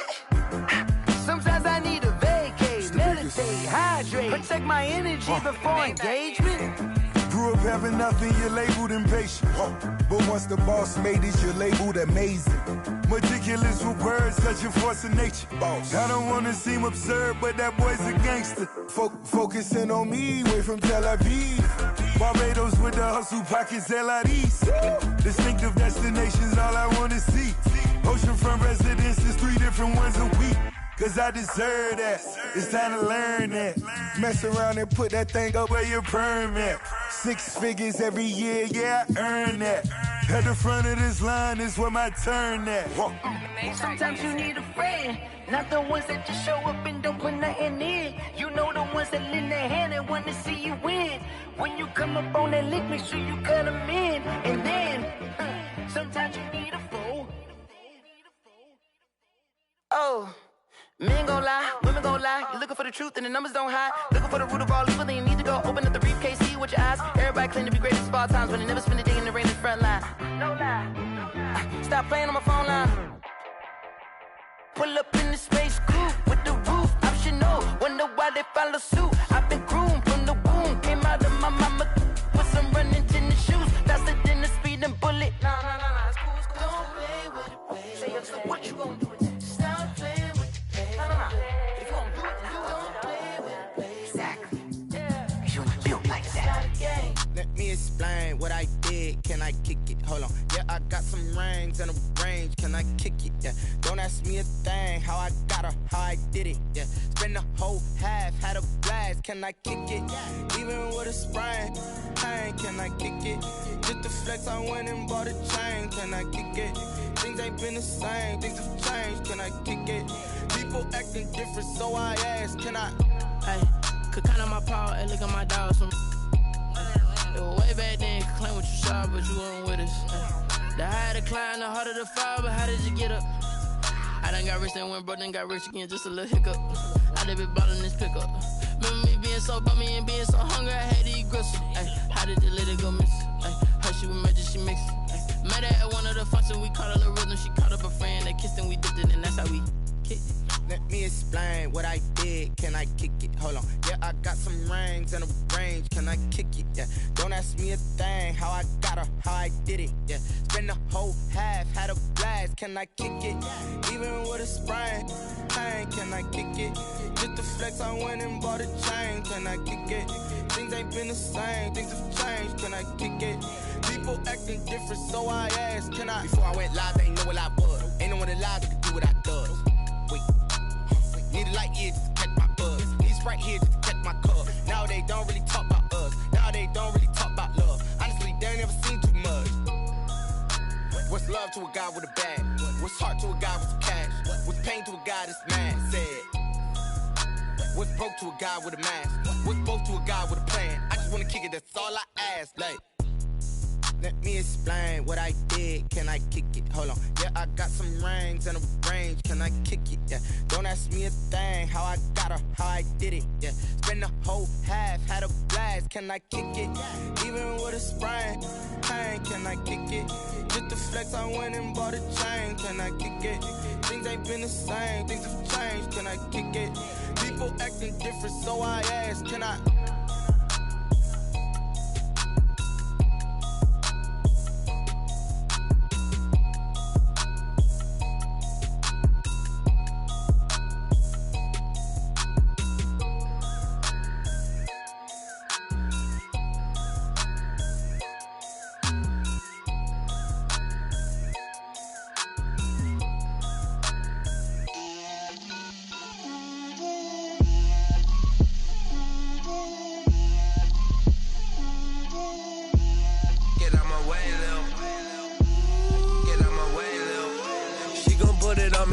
S18: Sometimes I need a vacate, meditate, hydrate, protect my energy before engagement.
S19: Grew up having nothing, you're labeled impatient. But once the boss made it, you're labeled amazing. Meticulous with words, such a force of nature. I don't wanna seem absurd, but that boy's a gangster. Focusing on me, way from Tel Aviv. Barbados with the hustle pockets, LIDs. Distinctive destinations, all I wanna see. Oceanfront residences, 3 different ones a week. Cause I deserve that, it's time to learn that. Mess around and put that thing up where your permit. 6 figures every year, yeah, I earn that. At the front of this line is where my turn at.
S18: Sometimes you need a friend, not the ones that just show up and don't put nothing in. You know the ones that lend their hand and want to see you win. When you come up on that lick, make sure you cut them in. And then, sometimes you need a fool. Oh. Men gon' lie, women gon' lie. You're looking for the truth and the numbers don't hide. Looking for the root of all evil, then you need to go open up the briefcase, see with your eyes. Everybody claim to be greatest of all times, but they never spend a day in the rain in the front line. No lie. Stop playing on my phone line. Pull up in the space coupe with the roof optional. Wonder why they follow suit. I've been groomed from the womb. Came out of my mama with some running tennis shoes. Faster than the speeding bullet. Nah, it's cool, it's cool. Don't play with it, baby. Say so what you gon' do with that? Stop playing with it. If you don't do it, then you don't play with it, baby. Exactly. Yeah. You ain't built like that.
S20: Let me explain what I did. Can I kick it? Hold on. Yeah, I got some rings and a range. Can I kick it? Yeah. Don't ask me a thing. How I got her, how I did it. Yeah. Spend the whole half, had a blast. Can I kick it? Even with a sprain. Hey, can I kick it? Just the flex, I went and bought a chain. Can I kick it? Things ain't been the same. Things have changed. Can I kick it? People acting different, so I ask, can I?
S21: Hey, could count on my power, and look at my dogs. Way back then, could claim what you saw, but you weren't with us. The higher the climb, the harder the fall, but how did you get up? I done got rich, then went broke, then got rich again, just a little hiccup. I done been ballin' this pickup. Remember me being so bummy and being so hungry, I had to eat gristle. Ay, how did the lady go miss? Ay, how she was magic, she mixed. Met her at one of the functions, we caught a little rhythm, she caught up a friend, they kissed and we dipped it, and that's how we kicked it.
S20: Let me explain what I did. Can I kick it? Hold on. Yeah, I got some rings and a range. Can I kick it? Yeah. Don't ask me a thing. How I got her, how I did it. Yeah. Spend the whole half, had a blast. Can I kick it? Even with a sprain. Hey, can I kick it? Just the flex, I went and bought a chain. Can I kick it? Things ain't been the same. Things have changed. Can I kick it? People acting different, so I asked, can I? Before I went live, they ain't know what I was. Ain't no one alive that could do what I does. Wait. Need a light year just to catch my buzz. Need Sprite here just to catch my cup. Now they don't really talk about us. Now they don't really talk about love. Honestly, they ain't never seen too much. What's love to a guy with a bag? What's heart to a guy with some cash? What's pain to a guy that's mad? Said. What's broke to a guy with a mask? What's both to a guy with a plan? I just wanna kick it, that's all I ask. Like, let me explain what I did. Can I kick it? Hold on. Yeah, I got some rings and a range. Can I kick it? Yeah. Don't ask me a thing. How I got her, how I did it. Yeah. Spend the whole half, had a blast. Can I kick it? Even with a sprain. Hey, can I kick it? Just the flex, I went and bought a chain. Can I kick it? Things ain't been the same. Things have changed. Can I kick it? People acting different, so I ask, can I?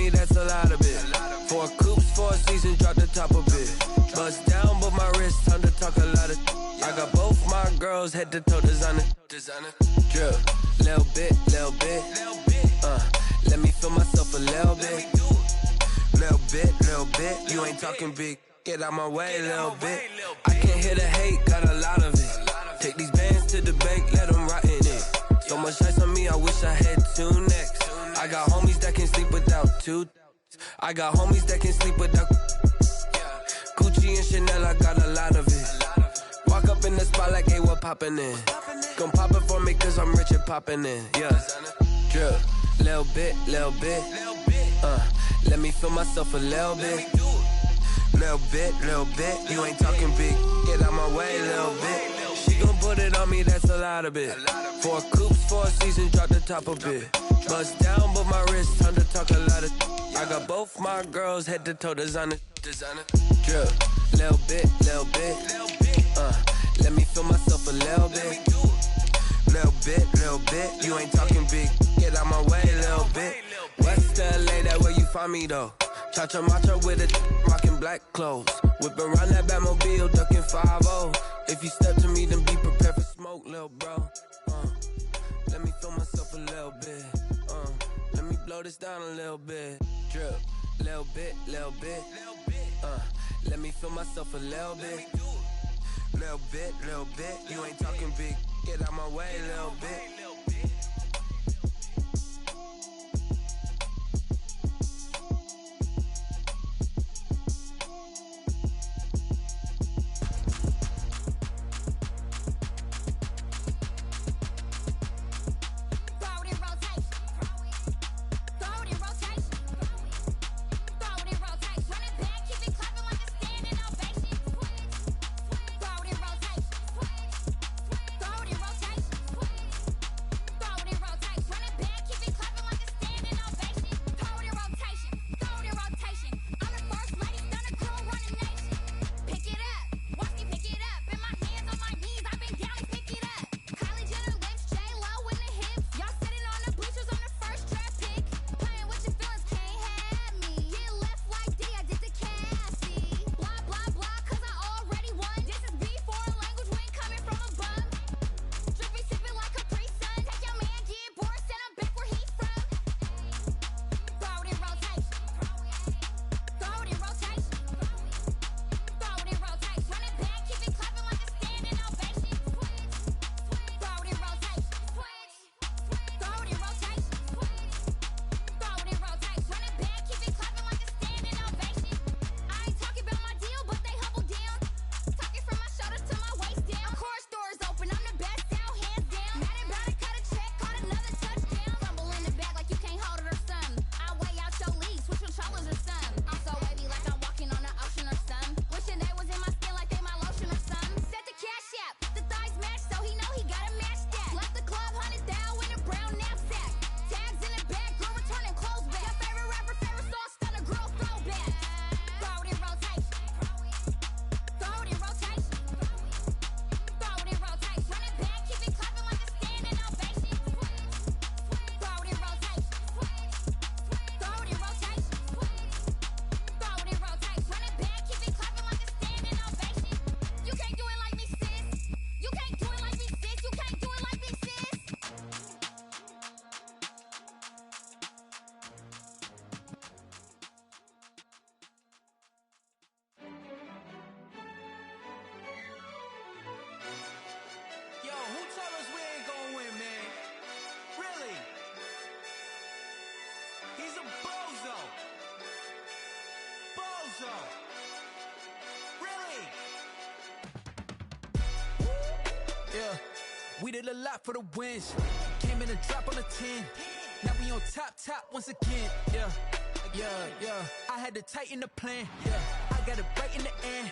S22: That's a lot of it. For a coupe,
S2: 4 seasons, drop the top a bit. Bust down, but my wrist, time to talk a lot of. I got both my girls head to toe designer. Drip, little bit. Let me feel myself a little bit. Little bit. You ain't talking big. Get out my way a little bit. I can't hear the hate, got a lot of it. Take these bands to the bank, let them rot in it. So much ice on me, I wish I had 2 necks. I got homies that can sleep without 2. I got homies that can sleep without Gucci and Chanel, I got a lot of it. Walk up in the spot like, hey, what poppin' in? Gon' pop it for me cause I'm rich and poppin' in, yeah. Drip, little bit. Let me feel myself a little bit. Little bit. You ain't talking big, get out my way a little bit. She gon' put it on me, that's a lot of it. 4 coupes, 4 seasons, drop the top a bit. Bust down, but my wrist, time to talk a lot of. I got both my girls head to toe designer. Drip, little bit. Let me feel myself a little bit. Little bit. You ain't talking big, get out my way a little bit. West LA, that where you find me though. Cha-cha matcha with a rockin' black clothes. Whip around that Batmobile, ducking 5-0. If you step to me, then be prepared for smoke, little bro. Let me feel myself a little bit. Let me blow this down a little bit. Drip, little bit. Let me feel myself a little bit. Little bit. You ain't talking big. Get out my way a little bit.
S22: Yeah, we did a lot for the wins. Came in and drop on a 10. Now we on top once again. Yeah. I had to tighten the plan. Yeah, I got it right in the end.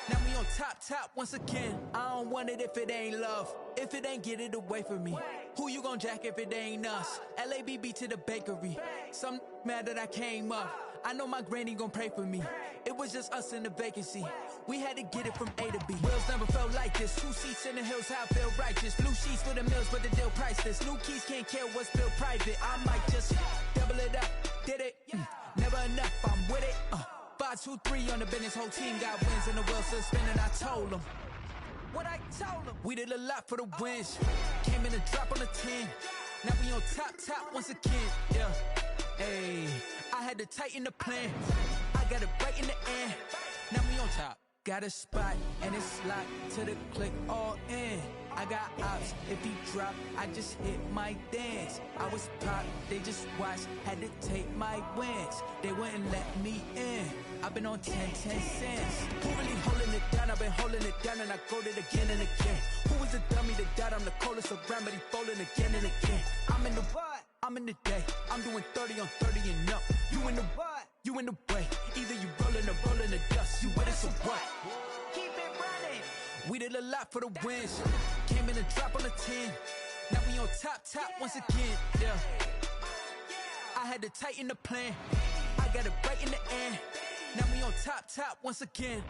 S22: Now we on top once again. I don't want it if it ain't love. If it ain't, get it away from me. Who you gon' jack if it ain't us? LABB to the bakery. Some mad that I came up. I know my granny gon' pray for me. It was just us in the vacancy. We had to get it from A to B. Wheels never felt like this. 2 seats in the hills, how I feel righteous. Blue sheets for the mills, but the deal priceless. New keys can't care what's built private. I might just double it up. Did it? Never enough, I'm with it. 5, 2, 3 on the business. Whole team got wins and the wheels still spinning. I told them what I told them. We did a lot for the wins. Came in and drop on the 10. Now we on top once again. Yeah. Hey, I had to tighten the plan. I got it right in the end. Now we on top. Got a spot and it's locked to the click all in. I got ops, if he drop, I just hit my dance. I was pop, they just watched, had to take my wins. They wouldn't let me in. I've been on 10 cents. Who really holding it down? I've been holding it down and I go it again and again. Who was the dummy that died? I'm the coldest around, but he falling again and again. I'm in the what? I'm in the day. I'm doing 30 on 30 and up. You in the what? You in the way. Either you rolling or rolling the dust. You with it, so what? Keep it running. We did a lot for the wins. Came in and drop on the 10. Now we on top once again. Yeah. I had to tighten the plan. I got it right in the end. Now we on top once again.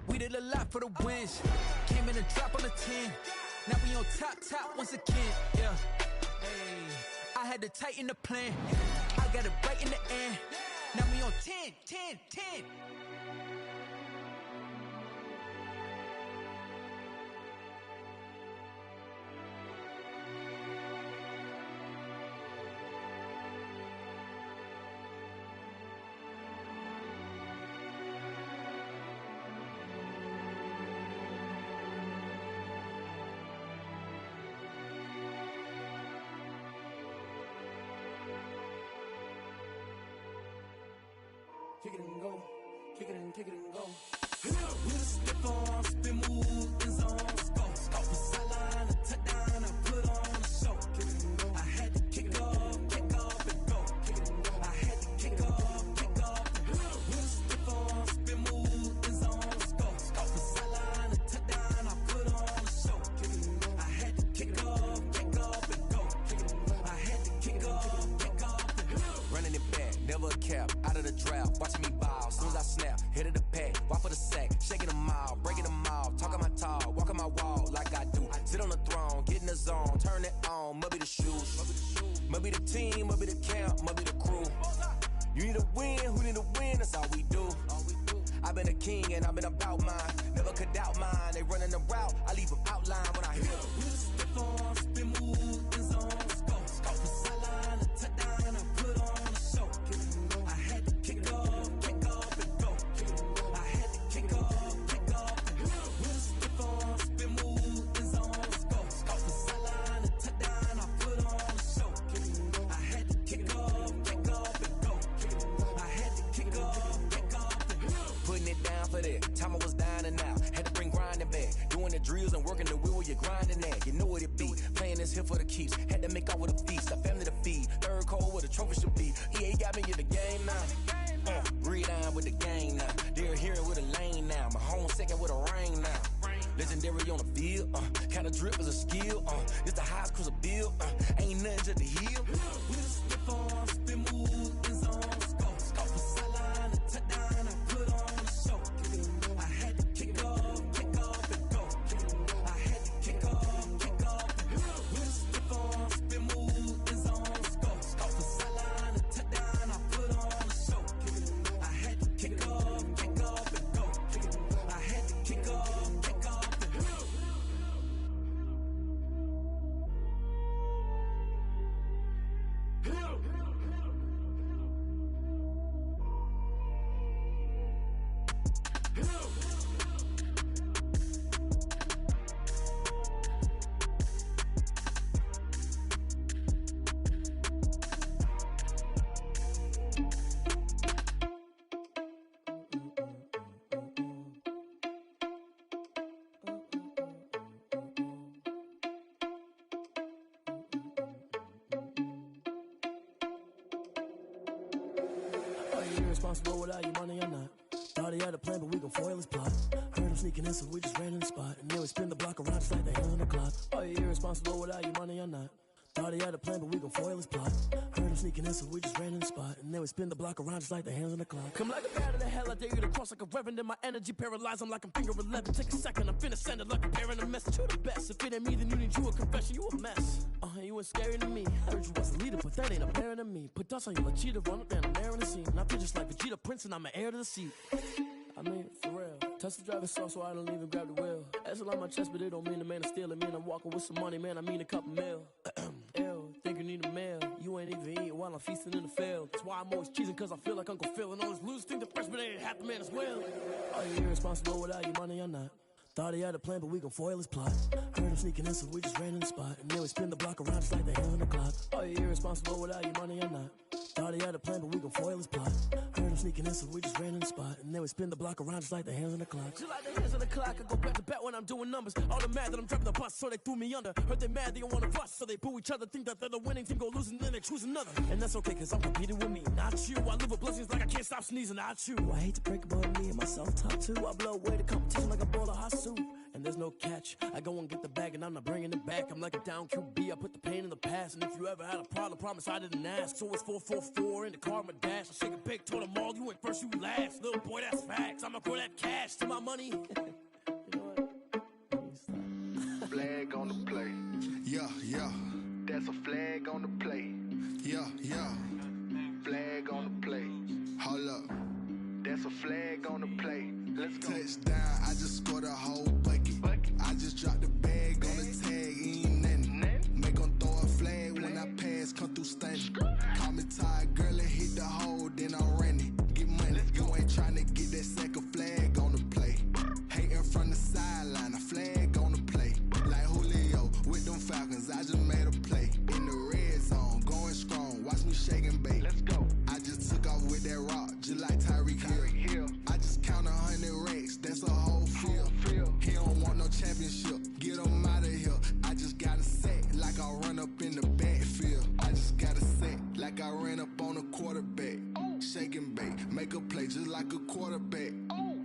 S22: We did a lot for the wins. Came in and drop on the 10. Now we on top once again. Yeah. Hey, I had to tighten the plan. I got it right in the end. Now we on 10.
S1: Kick it and go, kick it and go.
S6: With a stiff arm, spin move, in zone, scope. Off the sideline, a touchdown, I put on a show. I had to kick off and go. I had to kick off and go. With a stiff arm, spin move, in zone, scope. Off the sideline, a touchdown, I put on a show. I had to kick off and go. I had to kick off and go.
S2: Running it back, never a cap, out of the draft, watching me ball, soon as I snap, head of the pack, walk for the sack, shaking them all, breaking them all, talking my talk, walking my wall like I do, sit on the throne, get in the zone, turn it on, must be the shoes, must be the team, must be the camp, must be the crew, you need a win, who need a win, that's all we do, I've been a king and I've been about mine, never could doubt mine, they running the route, I leave them outline when I hit them.
S6: With a stiff arm, spin move, in zone, scope. Off the sideline, a touchdown, I put on a show. I had to kick off and go. I had to kick off and go. With a stiff arm, spin move, in zone, scope. Off the sideline, a touchdown, I put on a show. I had to kick off and go. I had to kick off and go.
S2: Putting it down for that. Time I was down and out. Had to bring grinding back. Doing the drills and working the wheel where you're grinding at. You know what it be. Playing this here for the keeps. Had to make off with a feast. A family to feed. Third cold where the trophy should be. EA got me in the game now. Breathe down with the game now. They're here with a lane now. My home second with a ring now. Legendary on the field. Kinda drip is a skill. It's the highest cruiser bill. Ain't nothing to the heel.
S6: With a stiff arm, spin move, in zone, scope. Off the sideline, a touchdown, I put on a show. I had to kick off and go. I had to kick off and go. With a stiff arm, spin move, in zone, scope. Off the sideline, a touchdown, I put on a show. I had to kick off and go. I had to kick off and go.
S1: Are you irresponsible without your money or not? Thought he had a plan, but we gon' foil his plot. Heard him sneaking in, so we just ran in the spot. And then we spin the block around just like the hands on the clock. Are you irresponsible without your money or not? Thought he had a plan, but we gon' foil his plot. Heard him sneaking in, so we just ran in the spot. And then we spin the block around just like the hands on the clock. Come like a bat in the head. hell, I dare you to cross like a reverend. And my energy paralyzed, I'm like I'm finger 11. Take a second, I'm finna send it like a parent a message. You the best, if it ain't me, then you need you a confession. You a mess, you ain't scary to me. I heard you was a leader, but that ain't apparent to me. Put dust on you like cheetah, run up and I'm there in the scene. And I feel just like Vegeta Prince and I'm an heir to the seat. I mean, for real. Touch the driver's sauce so I don't even grab the wheel. That's on my chest, but it don't mean the man is stealing. Man, I'm walking with some money, man, I mean a couple mil. Ew, think you need a meal. You ain't even eating while I'm feasting in the field. That's why I'm always cheesing, cause I feel like Uncle Phil. And all this losers think the freshman ain't half the man as well. Are you irresponsible without your money or not? Thought he had a plan, but we gon' foil his plot. Heard him sneaking in, so we just ran in the spot. And then we spin the block around just like the hell on the clock. Are you irresponsible without your money or not? Thought he had a plan, but we gon' foil his plot. Heard him sneaking in, so we just ran in the spot. And then we spin the block around just like the hands on the clock. Just like the hands on the clock, I go back to back when I'm doing numbers. All the mad that I'm driving the bus, so they threw me under. Heard they mad, they don't wanna bust, so they boo each other. Think that they're the winning team, go losing, then they choose another. And that's okay, cause I'm competing with me, not you. I live with blessings like I can't stop sneezing, not you. I hate to break about me and my self-talk too. I blow away the competition like a bowl of hot soup. And there's no catch. I go and get the bag and I'm not bringing it back. I'm like a down QB, I put the pain in the past. And if you ever had a problem, promise I didn't ask. So it's 444 in the car, my dash. I shake a big, told them all, you ain't first, you last. Little boy, that's facts. I'ma throw that cash to my money. You know what?
S4: Flag on the play. Yeah, yeah. That's a flag on the play. Yeah, yeah. Flag on the play. Hold up. That's a flag on the play. Let's go. Touchdown, I just scored a whole bucket. I just dropped the bag on the tag, ain't nothing. Make them throw a flag when I pass, come through stunning. Call me tired, girl, and hit the hole, then I'm running. Get money, you ain't tryna get that second flag on the play. Hating from the sideline, a flag on the play. Like Julio with them Falcons, I just made a play. In the red zone, going strong, watch me shake and bake. Let's go. I just took off with that rock, just like Tyreek Hill. I just count 100 racks, that's a whole field. He don't want no championship, get him out of here. I just got a set, like I run up in the backfield. I just got a set, like I ran up on a quarterback. Shake and bake, make a play just like a quarterback.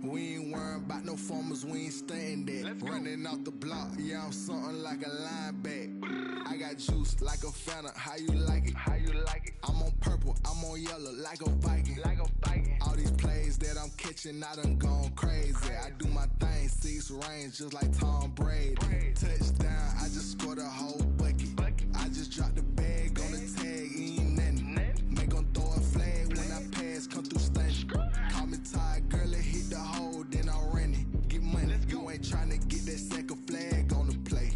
S4: We ain't worrying about no formers, we ain't staying there. Running off the block, yeah, I'm something like a linebacker. I got juice like a Fanta, how you like it? How you like it? I'm on purple, I'm on yellow, like a Viking. Like a Viking. All these plays that I'm catching, I done gone crazy. I do my thing, 6 range, just like Tom Brady. Touchdown, I just scored a whole bucket. I just dropped the bag on the tag, ain't nothing. Make them throw a flag when I pass, come through stunning. Call me tired, girl, and hit the hole, then I'm running. Get money, you ain't tryna get that second flag on the play.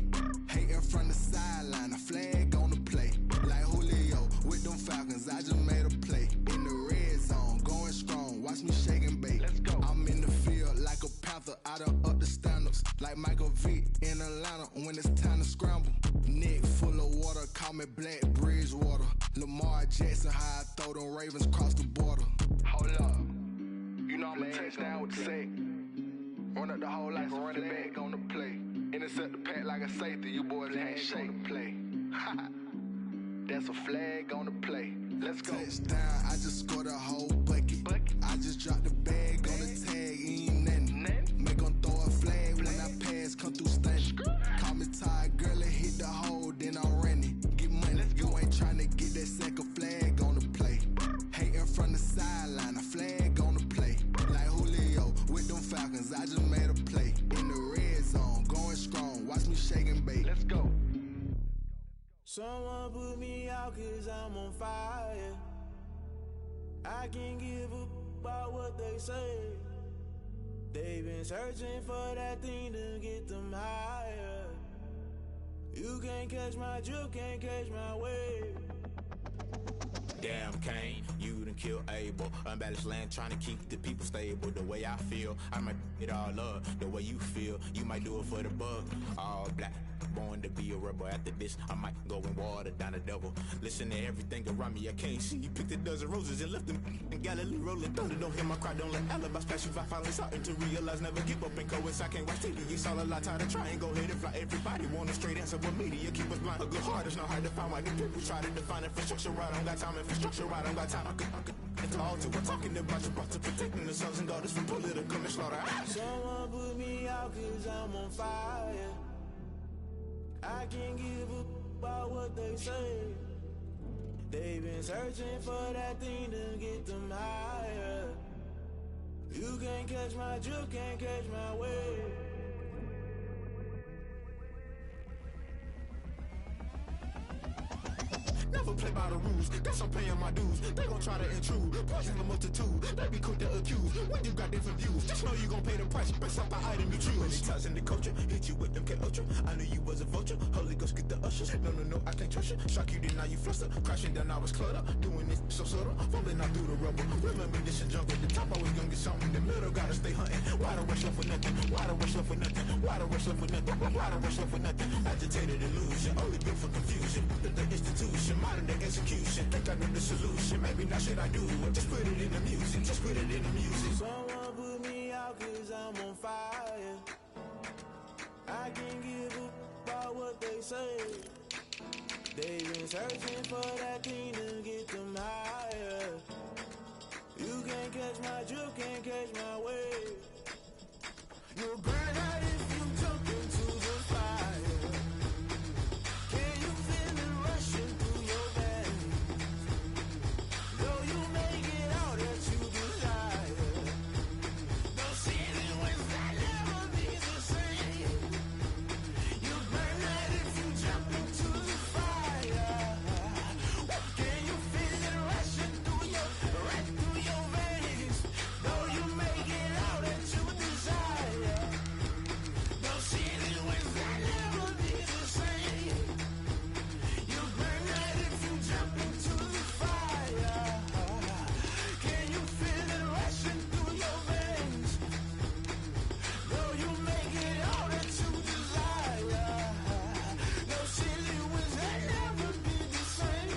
S4: Hating from the sideline, a flag on the play. Like Julio with them Falcons, I just made a play. In the red zone, going strong, watch me shake and bake. Let's go. I'm in the field like a Panther, I done up the standards. Like Michael Vick in Atlanta when it's time to scramble. Neck full of water, call me Black Bridgewater. Lamar Jackson, how I throw them Ravens across the border. Hold up, you know I'm a touchdown with the sack. Run up the hole like a running back on the play. Intercept the pack like a safety, you boys ain't shake the play. That's a flag on the play. Let's go. Touchdown, I just scored a whole bucket. I just dropped the bag on the tag, ain't nothing. Make them throw a flag when I pass, come through stunning. Call me tired, girl, and hit the hole, then I'm running. Get money, you ain't tryna get that second flag on the play. Hating from the sideline, a flag on the play. Like Julio with them Falcons, I just made a play. In the red zone, going strong, watch me shake and bake. Let's go.
S6: Someone put me out cause I'm on fire. I can't give up about what they say. They've been searching for that thing to get them higher. You can't catch my drift, can't catch my wave.
S20: Damn, Kane, you done killed Abel. Unbalanced land, trying to keep the people stable. The way I feel, I might it all up. The way you feel, you might do it for the bug. All black, born to be a rebel. After this, I might go and water down the devil. Listen to everything around me, I can't see. Picked a dozen roses and left them in Galilee rolling thunder. Don't hear my cry, don't let alibis pass you. I finally starting to realize, never give up and coincide. Can't watch TV, it's all a lot. Time to try and go ahead and fly. Everybody want a straight answer, but media keep us blind. A good heart is not hard to find. Why the people try to define infrastructure right? I don't got time, infrastructure right? I don't got time. I could it's all to we're talking about you, brought to protecting the sons and daughters from political and slaughter.
S6: Someone put me out cause I'm on fire. I can't give up about what they say. They've been searching for that thing to get them higher. You can't catch my drift, can't catch my wave.
S3: Never play by the rules, guess I'm paying my dues. They gon' try to intrude, poison the multitude. They be quick to accuse, when you got different views. Just know you gon' pay the price, based off the item you choose. Many times in the culture, hit you with them K-Ultra. I knew you was a vulture, Holy Ghost get the ushers. No, I can't trust you. Shock you, then now you fluster. Crashing down, I was cluttered. Doing this so subtle, fumbling out through the rubble. Remember this and jungle, the top always gonna get something. The middle gotta stay hunting. Why the rush left for nothing? Why the rush left for nothing? Why the rush left for nothing? Why the rush left for nothing? Agitated illusion, only built for confusion. The institution, modern day execution. Think I know the solution, maybe not shit I do. Just put it in the music, just put it in the music.
S6: Someone put me out cause I'm on fire. I can't give up about what they say. They've been searching for that thing to get them higher. You can't catch my drift, can't catch my wave. You'll burn out if you jump into the fire. Can you feel it rushing through your veins? Though you make it out that you desire. No ceiling when that never be the same. You burn out if you jump into the fire. Can you feel it rushing through your veins? Though you make it out that you desire. No ceiling when that never be the same. You burn out if you jump into the fire. Can you feel it rushing through your veins? Though you make it all that you desire. No silly winds that never be the same.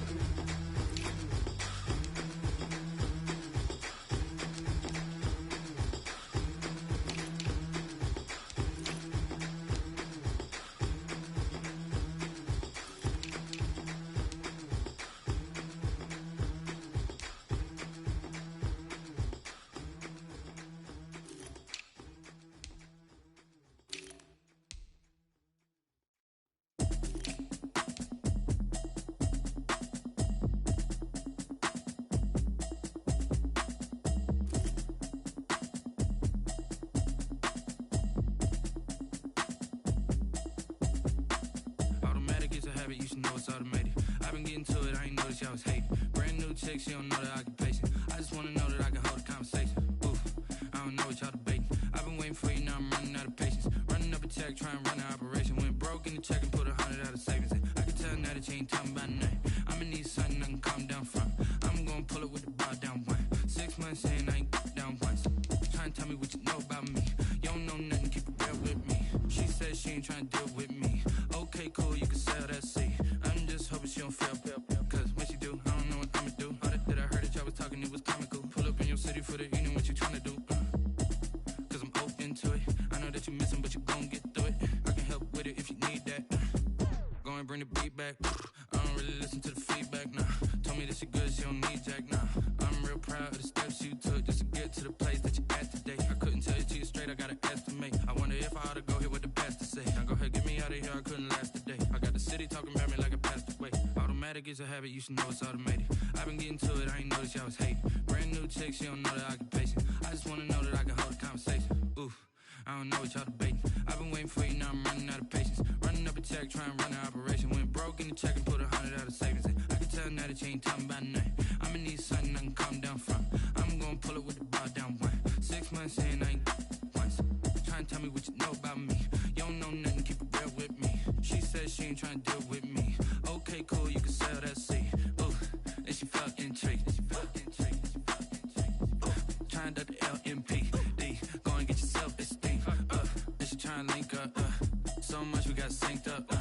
S22: Automatic is a habit, you should know it's automated. I've been getting to it, I ain't noticed y'all was hating. Brand new chick, she don't know the occupation. I just wanna know that I can hold a conversation. Oof, I don't know what y'all debating. I've been waiting for you, now I'm running out of patience. Running up a check, trying to run an operation. Went broke in the check and put 100 out of savings in. I can tell now that you ain't talking about nothing. I'ma need something I can calm down from. I'm gonna pull it with the bar down one. 6 months in, I ain't down once. Trying to tell me what you know about me. You don't know nothing, keep it real with me. She said she ain't trying to deal with me. Okay, cool, you can sell that seat. I'm just hoping she don't fail. Cause when she do, I don't know what I'ma do. All that I heard that y'all was talking, it was comical. Pull up in your city for the evening, what you tryna do? Cause I'm open to it. I know that you missing, but you gon' get through it. I can help with it if you need that. Go and bring the beat back. I don't really listen to the feedback, nah. Told me that she good, she don't need jack, nah. I'm real proud of the steps you took just to get to the place that you at today. I couldn't tell you to you straight, I gotta estimate. I wonder if I ought to go here with the pastor say. Now go ahead, get me out of here, I couldn't last a day. I got the city talking about me like a passed away. Automatic is a habit, you should know it's automated. I've been getting to it, I ain't noticed y'all was hating. Brand new chick, she don't know the occupation. I just wanna know that I can hold a conversation. Oof, I don't know what y'all debating. I've been waiting for you, now I'm running out of patience. Running up a check, trying to run an operation. Went broke in the check and put 100 out of savings in. I can tell now that you ain't talking about nothing. I'ma need something I can calm down from. I'm gonna pull it with the bar down one. 6 months in, I ain't once. Trying to tell me what you know about me. You don't know nothing, keep it real with me. She said she ain't trying to deal with me. Okay, cool, you can sell that seat. Ooh, and she felt intrigued. Trying to the LMPD. Go and get your self-esteem. And she trying to link up. So much we got synced up.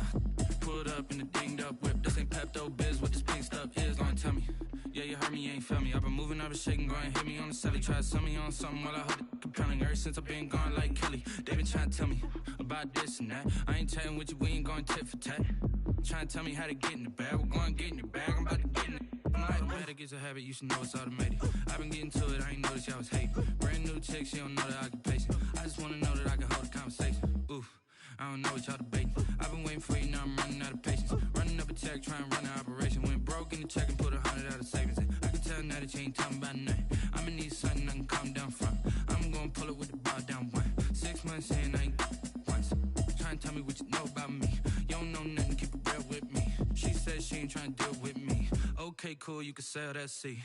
S22: Pulled up in the dinged up whip. This ain't Pepto-Biz, what this pink stuff is. Gonna tell me. Yeah, you heard me, you ain't felt me. I've been moving, I've been shaking, go and hit me on the celly. Try to sell me on something while I hold it compelling. Ever since I've been gone like Kelly, they been trying to tell me about this and that. I ain't chatting with you, we ain't going tit for tat. Trying to tell me how to get in the bag. We're going to get in the bag, I'm about to get in it. Automatic is a habit, you should know it's automated. I've been getting to it, I ain't noticed y'all was hating. Brand new chick, she don't know the occupation. I just wanna know that I can hold a conversation. Oof, I don't know what y'all debating. I've been waiting for you, now I'm running out of patience. Running up a check, trying to run an operation. Went broke in the check and put 100 out of savings in. I can tell now that you ain't talking about nothing. I'ma need something I can calm down from. I'm
S5: one saying I ain't once. Trying to tell me what you know about me. You don't know nothing, keep it real with me. She said she ain't trying to deal with me. Okay, cool, you can sell that seat.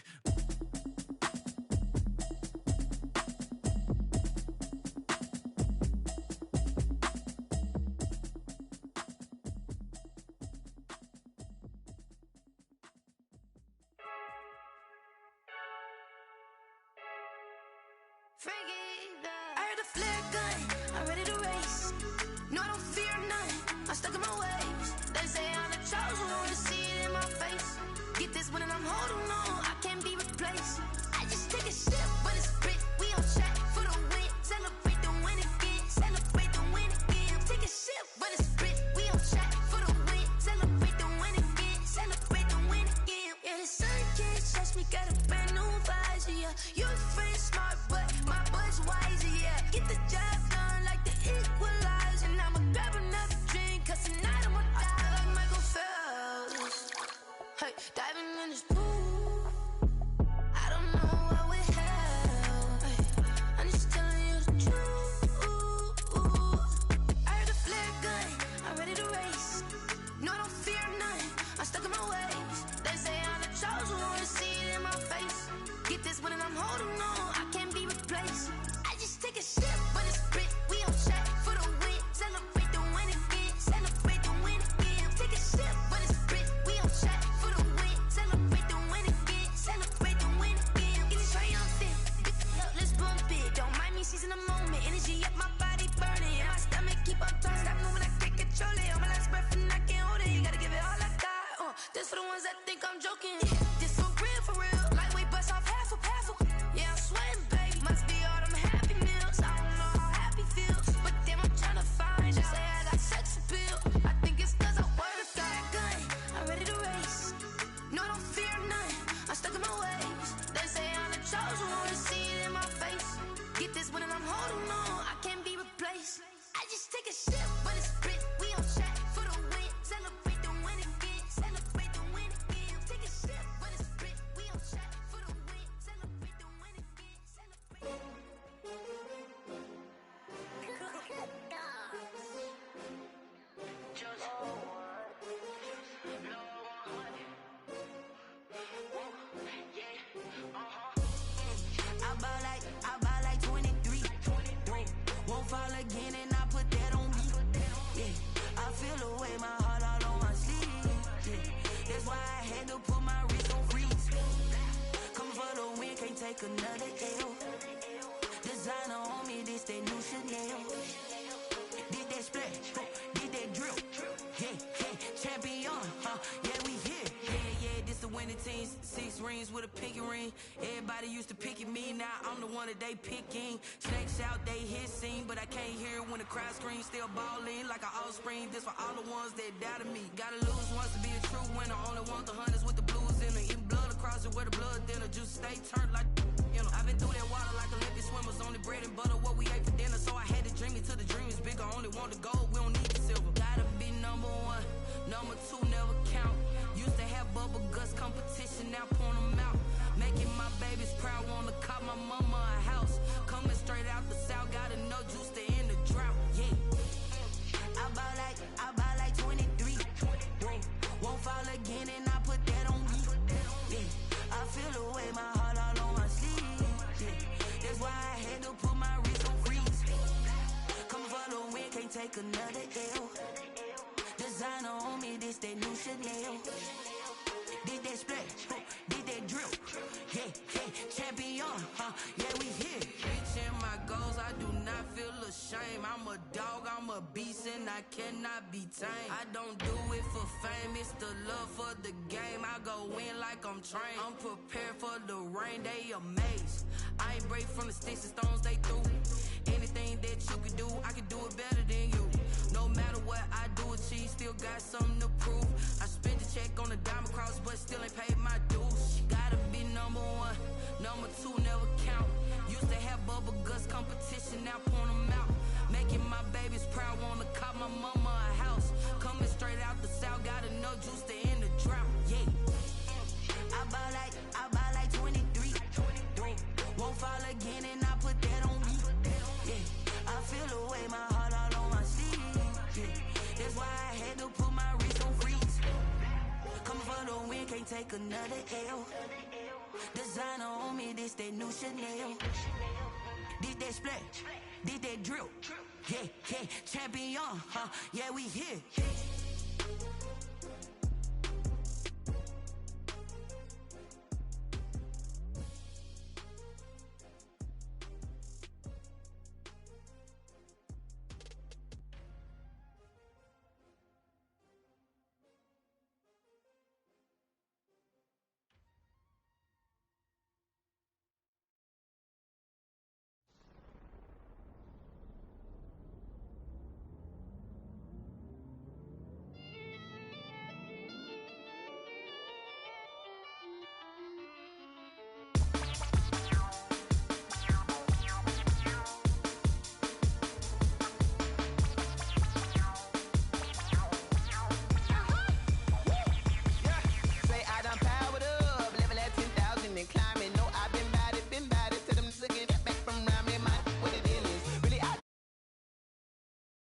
S7: I heard a flare gun, I'm ready to race. No, I don't fear none, I'm stuck in my ways. They say I'm the chosen one, to see it in my face. Get this one and I'm holding on, I can't be replaced. I just take a sip, but it's split, we on track for the win. Celebrate the win again, celebrate the win again. Take a sip, but it's split, we on track for the win. Celebrate the win again, celebrate the win again. Yeah, the sun can't touch me, got a brand new visor, yeah. You're friend smart, but my bud's wiser, yeah. Get the job done like the equalizer. And I'ma grab another drink, cause tonight I'ma die like Michael Phelps. Hey, diving in this pool, I don't know what we have. Hey, I'm just telling you the truth. I heard a flare gun, I'm ready to race. No, I don't fear none, I'm stuck in my ways. They say I'm the chosen one, to see it in my face. Get this one and I'm holding on, I can't be replaced. I just take a sip, but it's split, we on track for the win. Celebrate the win again, celebrate the win again. Take a sip, but it's split, we on track for the win. Celebrate the win again, celebrate the win again. Get it triumphant, let's bump it. Don't mind me seizing the moment, energy up my body burning. And my stomach keep on turning, stop moving, I can't control it. On my last breath and I can't hold it, you gotta give it all I got. This for the ones that think I'm joking. This for real, lightweight bust off half a. Yeah, I'm sweating, baby. Must be all them happy meals. I don't know how happy feels, but damn, I'm trying to find. She say I got sex appeal. I think it's cause I wear the flag gun. I'm ready to race. No, I don't fear none, I'm stuck in my ways. They say I'm the chosen one, to see it in my face. Get this one and I'm holding on, I can't be replaced. I just take a sip, but it's split, we on track for the win. Celebrate the win again, celebrate the win again. Take a sip, but it's split, we on track for the win. Celebrate the win again, celebrate. I buy like 23. Won't fall again and I put that on me. Yeah, I feel the way, my heart all on my sleeve. Yeah, that's why I had to put my wrist on freeze. Coming for the win, can't take another L. Designer on me, this that new Chanel. Did that splash, did that drill. Yeah, champion, yeah, we here. Yeah, this the winning team. 6 rings with a pinky ring. Everybody used to pick at me, now I'm the one that they picking. Snakes out, they hit scene, but I can't hear it when the crowd screams. Still balling like an offspring. This for all the ones that doubted me. Gotta lose once to be a true winner. Only want the hunters with the blues in it. Eating blood across it where the blood thinner. Just stay turned like, you know. I've been through that water like Olympic swimmers. Only bread and butter, what we ate for dinner. So I had to dream it till the dream is bigger. Only want the gold, we don't need the silver. Gotta be number 1, number 2 never count. Used to have bubble guts competition, now point them out. Making my babies proud, wanna cop my mama a house. Coming straight out the south, gotta know juice to end the drought. Yeah, I buy like 23. Won't fall again and I put that on me. Yeah, I feel the way, my heart all on my sleeve. Yeah, that's why I had to put my wrist on freeze. Coming for the win, can't take another L. Designer on me, this that new Chanel. Did that splash, did that drill. Yeah, champion, yeah, we here. Reaching my goals, I do not feel ashamed. I'm a dog, I'm a beast, and I cannot be tamed. I don't do it for fame, it's the love for the game. I go in like I'm trained. I'm prepared for the rain, they amazed. I ain't break from the sticks and stones they threw. Anything that you can do, I can do it better than you. No matter what I do, achieve, still got something to prove. I spent the check on the diamond cross, but still ain't paid my dues. Gotta be number 1, number 2 never count. Used to have bubble guts competition, now point them out. Making my babies proud, wanna cop my mama a house. Coming straight out the south, gotta know juice to end the drought. Yeah, I buy like 23. Won't fall again and I put that on me. Yeah, I feel the way, take another L. Designer on me, this that new Chanel. This that splash, this that drill. Yeah, yeah, champion, huh? Yeah, we here.